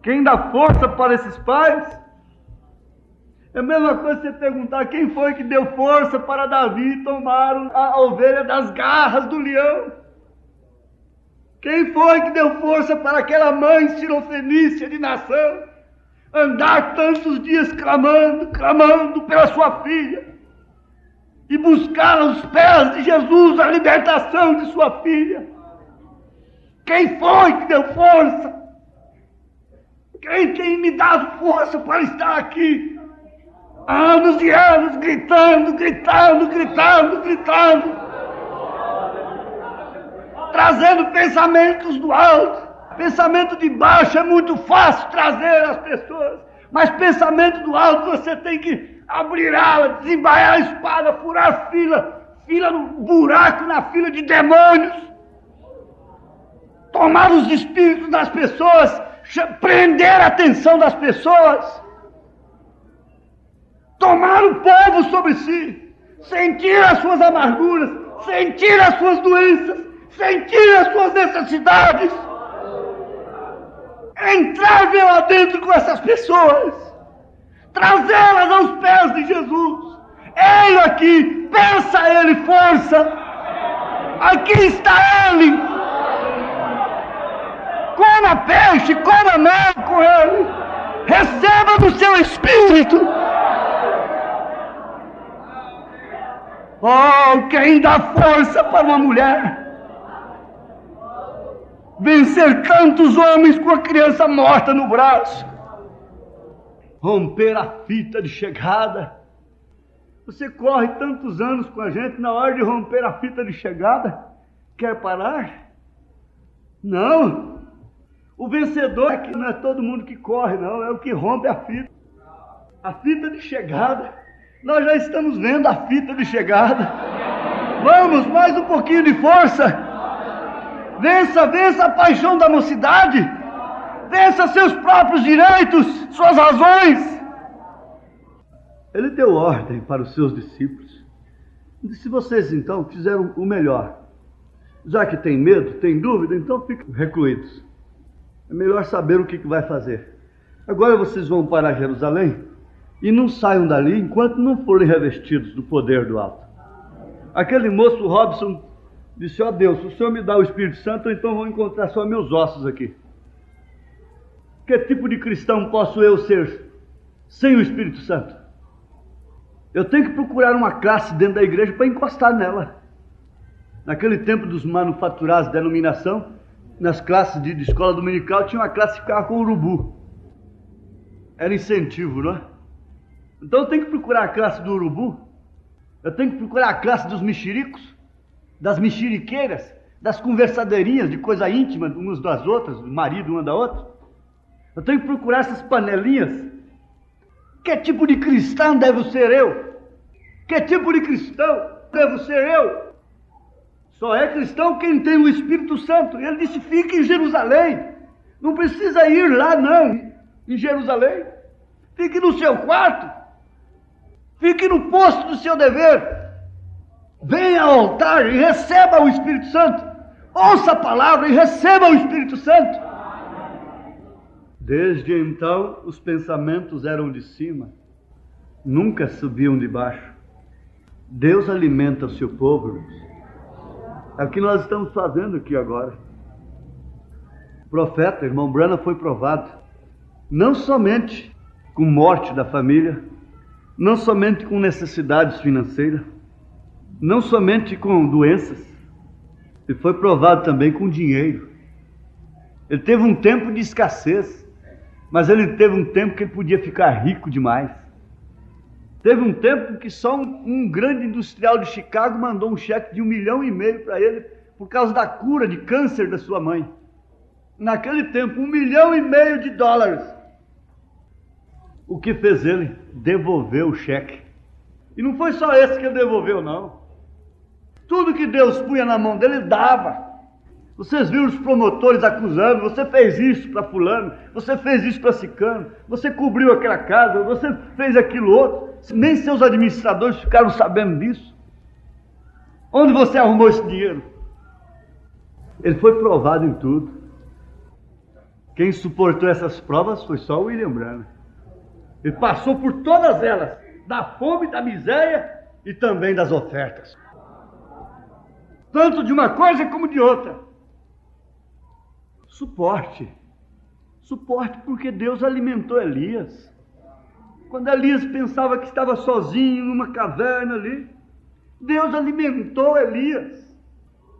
Quem dá força para esses pais? É a mesma coisa você perguntar quem foi que deu força para Davi tomar a ovelha das garras do leão. Quem foi que deu força para aquela mãe cirofenícia de nação andar tantos dias clamando pela sua filha e buscar aos pés de Jesus a libertação de sua filha? Quem foi que deu força? Quem tem me dado força para estar aqui? Anos e anos gritando, trazendo pensamentos do alto. Pensamento de baixo é muito fácil trazer às pessoas, mas pensamento do alto você tem que abrir ala, desembaiar a espada, furar fila no buraco, na fila de demônios, tomar os espíritos das pessoas, prender a atenção das pessoas, tomar o povo sobre si, sentir as suas amarguras, sentir as suas doenças, sentir as suas necessidades, entrar lá dentro com essas pessoas, trazê-las aos pés de Jesus. Ele aqui, peça a Ele força, aqui está Ele, coma peixe, coma mel com Ele, receba do seu Espírito. Oh, quem dá força para uma mulher vencer tantos homens com a criança morta no braço, romper a fita de chegada. Você corre tantos anos com a gente, na hora de romper a fita de chegada, quer parar? Não. O vencedor aqui não é todo mundo que corre, não, é o que rompe a fita. A fita de chegada. Nós já estamos vendo a fita de chegada. Vamos, mais um pouquinho de força. Vença a paixão da mocidade. Vença seus próprios direitos, suas razões. Ele deu ordem para os seus discípulos. Se vocês então fizeram o melhor, já que tem medo, tem dúvida, então fiquem recluídos. É melhor saber o que vai fazer. Agora vocês vão para Jerusalém e não saiam dali enquanto não forem revestidos do poder do alto. Aquele moço Robson disse: ó Deus, se o Senhor me dá o Espírito Santo, então vou encontrar só meus ossos aqui. Que tipo de cristão posso eu ser sem o Espírito Santo? Eu tenho que procurar uma classe dentro da igreja para encostar nela. Naquele tempo dos manufaturados de denominação, nas classes de escola dominical, tinha uma classe que ficava com urubu. Era incentivo, não é? Então eu tenho que procurar a classe do urubu, eu tenho que procurar a classe dos mexericos, das mexeriqueiras, das conversadeirinhas de coisa íntima umas das outras, do marido uma da outra. Eu tenho que procurar essas panelinhas. Que tipo de cristão devo ser eu? Que tipo de cristão devo ser eu? Só é cristão quem tem o Espírito Santo. Ele disse: fique em Jerusalém. Não precisa ir lá não, em Jerusalém. Fique no seu quarto. Fique no posto do seu dever. Venha ao altar e receba o Espírito Santo. Ouça a palavra e receba o Espírito Santo. Desde então, os pensamentos eram de cima, nunca subiam de baixo. Deus alimenta o seu povo, irmãos. É o que nós estamos fazendo aqui agora. O profeta, irmão Branham, foi provado, não somente com morte da família, não somente com necessidades financeiras, não somente com doenças, ele foi provado também com dinheiro. Ele teve um tempo de escassez, mas ele teve um tempo que ele podia ficar rico demais. Teve um tempo que só um grande industrial de Chicago mandou um cheque de 1,5 milhão para ele por causa da cura de câncer da sua mãe. Naquele tempo, 1,5 milhão de dólares. O que fez ele? Devolveu o cheque. E não foi só esse que ele devolveu, não. Tudo que Deus punha na mão dele, ele dava. Vocês viram os promotores acusando, você fez isso para fulano, você fez isso para ciclano, você cobriu aquela casa, você fez aquilo outro. Nem seus administradores ficaram sabendo disso. Onde você arrumou esse dinheiro? Ele foi provado em tudo. Quem suportou essas provas foi só o William Branham. Ele passou por todas elas, da fome, da miséria e também das ofertas. Tanto de uma coisa como de outra. Suporte. Suporte porque Deus alimentou Elias. Quando Elias pensava que estava sozinho numa caverna ali, Deus alimentou Elias.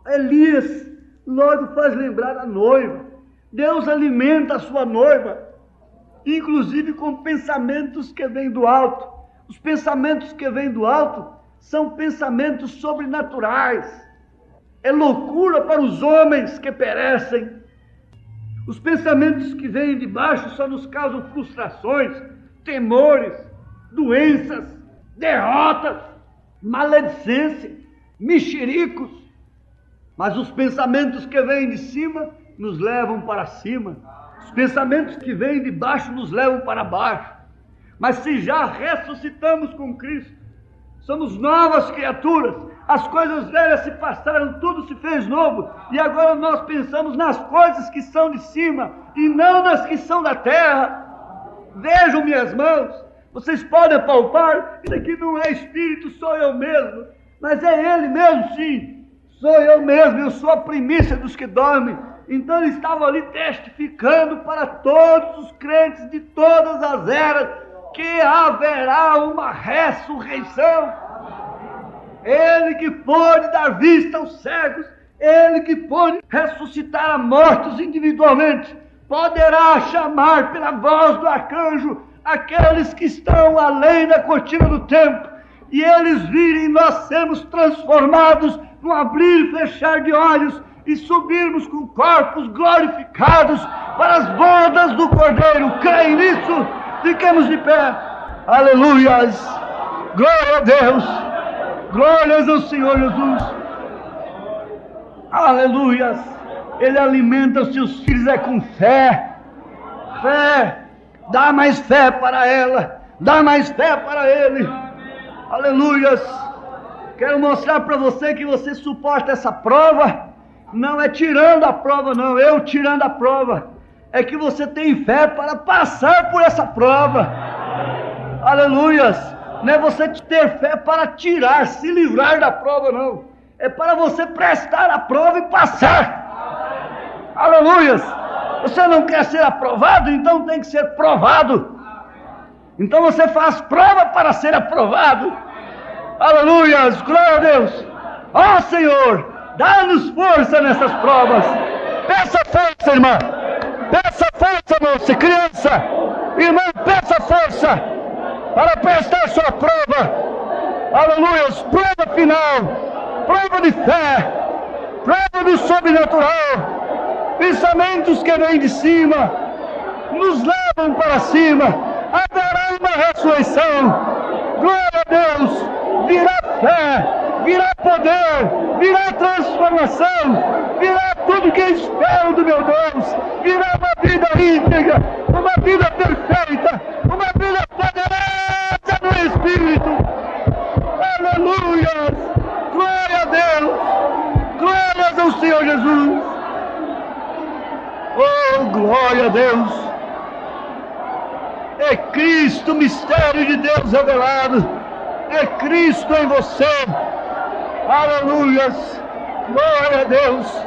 Elias logo faz lembrar a noiva. Deus alimenta a sua noiva, inclusive com pensamentos que vêm do alto. Os pensamentos que vêm do alto são pensamentos sobrenaturais. É loucura para os homens que perecem. Os pensamentos que vêm de baixo só nos causam frustrações, temores, doenças, derrotas, maledicência, mexericos. Mas os pensamentos que vêm de cima nos levam para cima. Os pensamentos que vêm de baixo nos levam para baixo. Mas se já ressuscitamos com Cristo, somos novas criaturas, as coisas velhas se passaram, tudo se fez novo, e agora nós pensamos nas coisas que são de cima, e não nas que são da terra. Vejam minhas mãos, vocês podem palpar, isso aqui não é espírito, sou eu mesmo, mas é ele mesmo sim, sou eu mesmo, eu sou a primícia dos que dormem. Então ele estava ali testificando para todos os crentes de todas as eras, que haverá uma ressurreição. Ele que pôde dar vista aos cegos, ele que pôde ressuscitar a mortos individualmente, poderá chamar pela voz do arcanjo aqueles que estão além da cortina do tempo, e eles virem nós sermos transformados num abrir e fechar de olhos, e subirmos com corpos glorificados para as bodas do Cordeiro. Creem nisso? Fiquemos de pé. Aleluias! Glória a Deus! Glórias ao Senhor Jesus! Aleluias! Ele alimenta os seus filhos com fé. Fé! Dá mais fé para ela. Dá mais fé para ele. Aleluias! Quero mostrar para você que você suporta essa prova. Não é tirando a prova, não. Eu tirando a prova. É que você tem fé para passar por essa prova. Aleluias! Não é você ter fé para tirar, se livrar da prova, não. É para você prestar a prova e passar. Aleluias! Você não quer ser aprovado, então tem que ser provado. Então você faz prova para ser aprovado. Aleluias! Glória a Deus! Ó Senhor, dá-nos força nessas provas. Peça força, irmã. Peça força, moça, criança. Irmã, peça força para prestar sua prova. Aleluia, prova final, prova de fé, prova do sobrenatural. Pensamentos que vêm de cima nos levam para cima. Haverá uma ressurreição. Glória a Deus. Virá fé, virá poder, virá transformação, virá tudo que eu espero do meu Deus. Virá uma vida íntegra, uma vida perfeita, uma vida poderosa no Espírito. Aleluia! Glória a Deus! Glórias ao Senhor Jesus! Glória a Deus. É Cristo, o mistério de Deus revelado. É Cristo em você. Aleluias. Glória a Deus.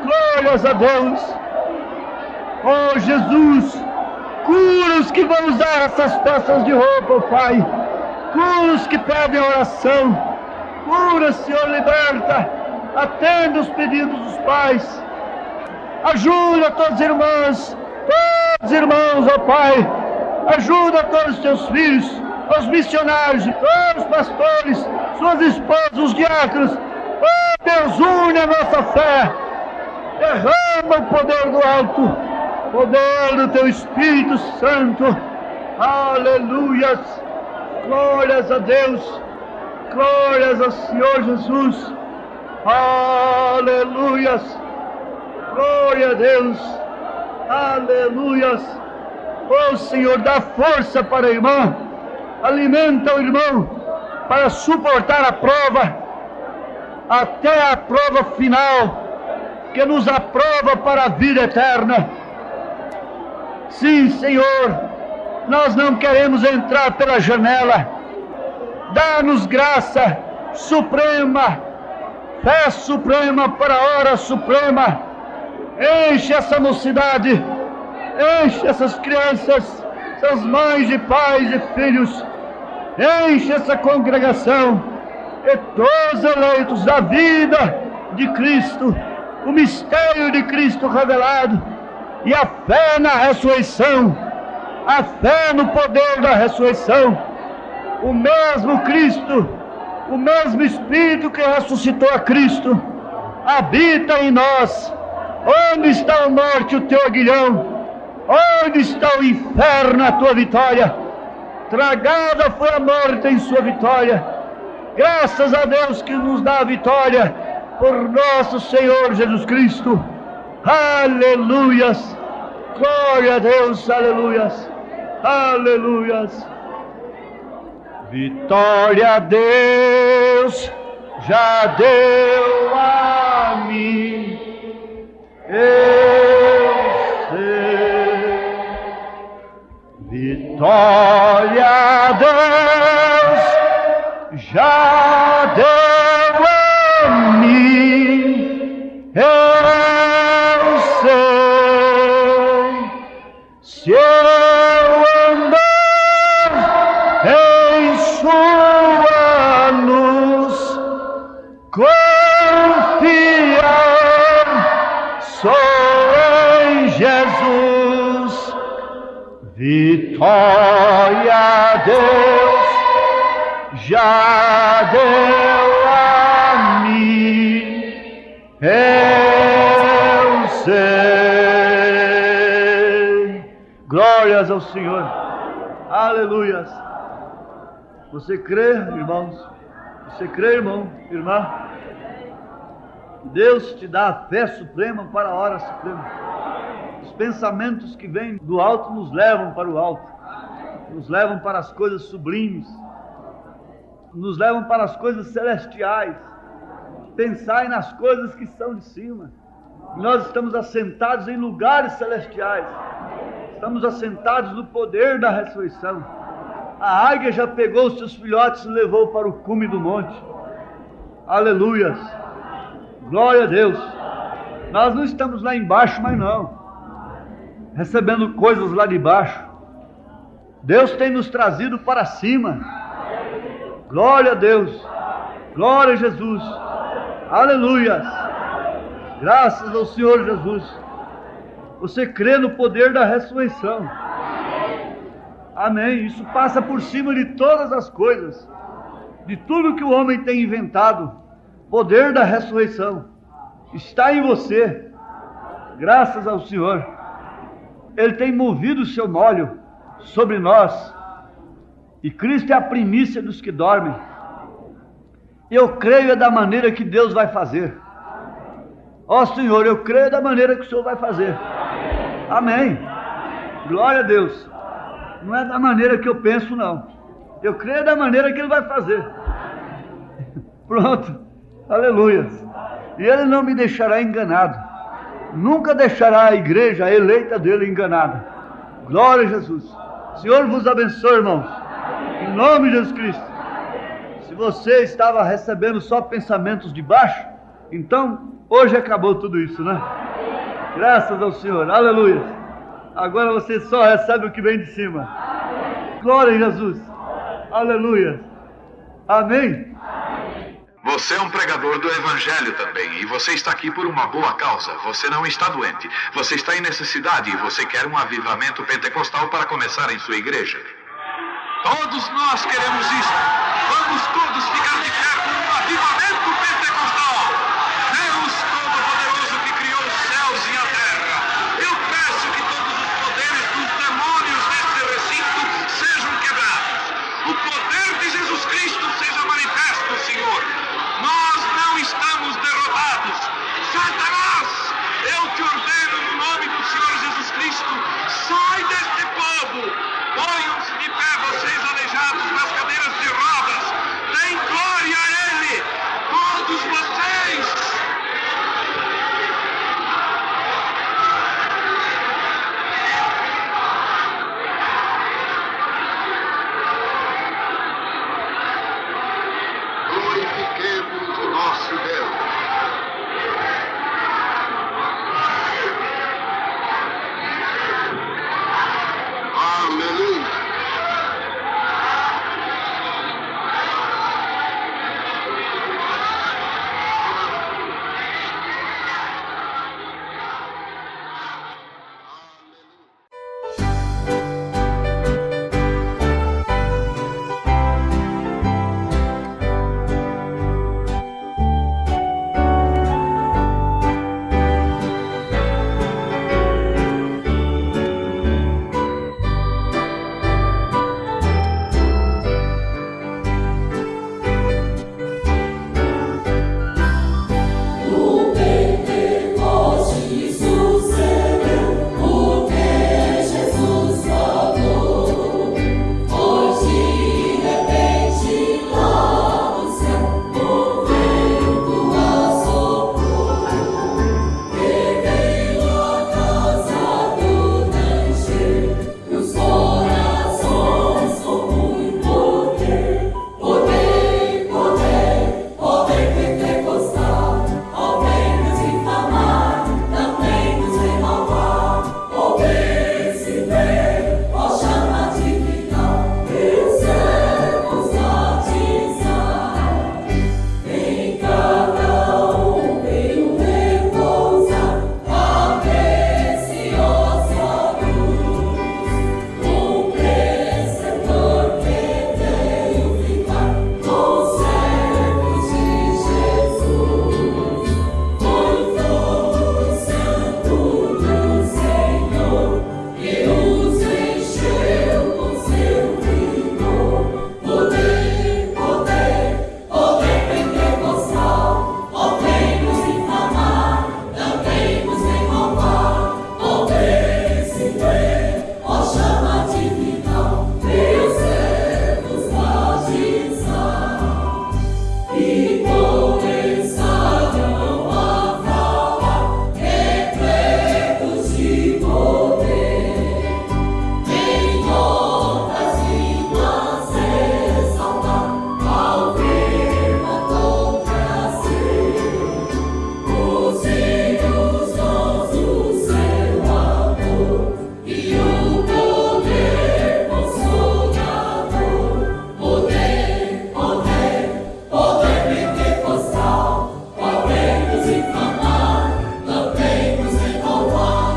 Glórias a Deus. Oh Jesus, cura os que vão usar essas peças de roupa, oh Pai. Cura os que pedem oração. Cura, Senhor, liberta. Atenda os pedidos dos pais. Ajuda todas as irmãs, todos os irmãos, ó Pai. Ajuda todos os teus filhos, os missionários, todos os pastores, suas esposas, os diáconos. Oh Deus, une a nossa fé. Derrama o poder do alto, poder do teu Espírito Santo. Aleluias. Glórias a Deus. Glórias ao Senhor Jesus. Aleluias. Glória a Deus. Aleluias. Oh Senhor, dá força para a irmã. Alimenta o irmão para suportar a prova, até a prova final, que nos aprova para a vida eterna. Sim, Senhor, nós não queremos entrar pela janela. Dá-nos graça suprema, fé suprema para a hora suprema. Enche essa mocidade, enche essas crianças, essas mães e pais e filhos, enche essa congregação e todos os eleitos da vida de Cristo, o mistério de Cristo revelado e a fé na ressurreição, a fé no poder da ressurreição. O mesmo Cristo, o mesmo Espírito que ressuscitou a Cristo, habita em nós. Onde está a morte, o teu aguilhão? Onde está o inferno, a tua vitória? Tragada foi a morte em sua vitória. Graças a Deus que nos dá a vitória por nosso Senhor Jesus Cristo. Aleluias. Glória a Deus. Aleluias. Aleluias. Vitória a Deus já deu a mim. Eu sei. Vitória a Deus já deu a mim. Eu sei. Se eu andar em sua luz, confiar só em Jesus. Vitória a Deus já deu a mim. Eu sei. Glórias ao Senhor. Aleluias. Você crê, irmãos? Você crê, irmão, irmã? Deus te dá a fé suprema para a hora suprema. Os pensamentos que vêm do alto nos levam para o alto, nos levam para as coisas sublimes, nos levam para as coisas celestiais. Pensai nas coisas que são de cima. Nós estamos assentados em lugares celestiais. Estamos assentados no poder da ressurreição. A águia já pegou os seus filhotes e levou para o cume do monte. Aleluias. Glória a Deus. Nós não estamos lá embaixo, mas não, recebendo coisas lá de baixo. Deus tem nos trazido para cima. Glória a Deus. Glória a Jesus. Aleluias. Graças ao Senhor Jesus. Você crê no poder da ressurreição. Amém. Isso passa por cima de todas as coisas, de tudo que o homem tem inventado. Poder da ressurreição está em você. Graças ao Senhor. Ele tem movido o seu molho sobre nós. E Cristo é a primícia dos que dormem. Eu creio da maneira que Deus vai fazer. Ó Senhor, eu creio da maneira que o Senhor vai fazer. Amém. Glória a Deus. Não é da maneira que eu penso, não. Eu creio da maneira que Ele vai fazer. Pronto. Aleluia. E Ele não me deixará enganado. nunca deixará a igreja eleita dele enganada. Glória a Jesus. O Senhor vos abençoe, irmãos. Em nome de Jesus Cristo. Se você estava recebendo só pensamentos de baixo, então hoje acabou tudo isso, né? Graças ao Senhor. Aleluia. Agora você só recebe o que vem de cima. Glória a Jesus. Aleluia. Amém. Você é um pregador do Evangelho também, e você está aqui por uma boa causa. Você não está doente, você está em necessidade e você quer um avivamento pentecostal para começar em sua igreja. Todos nós queremos isso. Vamos todos ficar de pé por um avivamento pentecostal.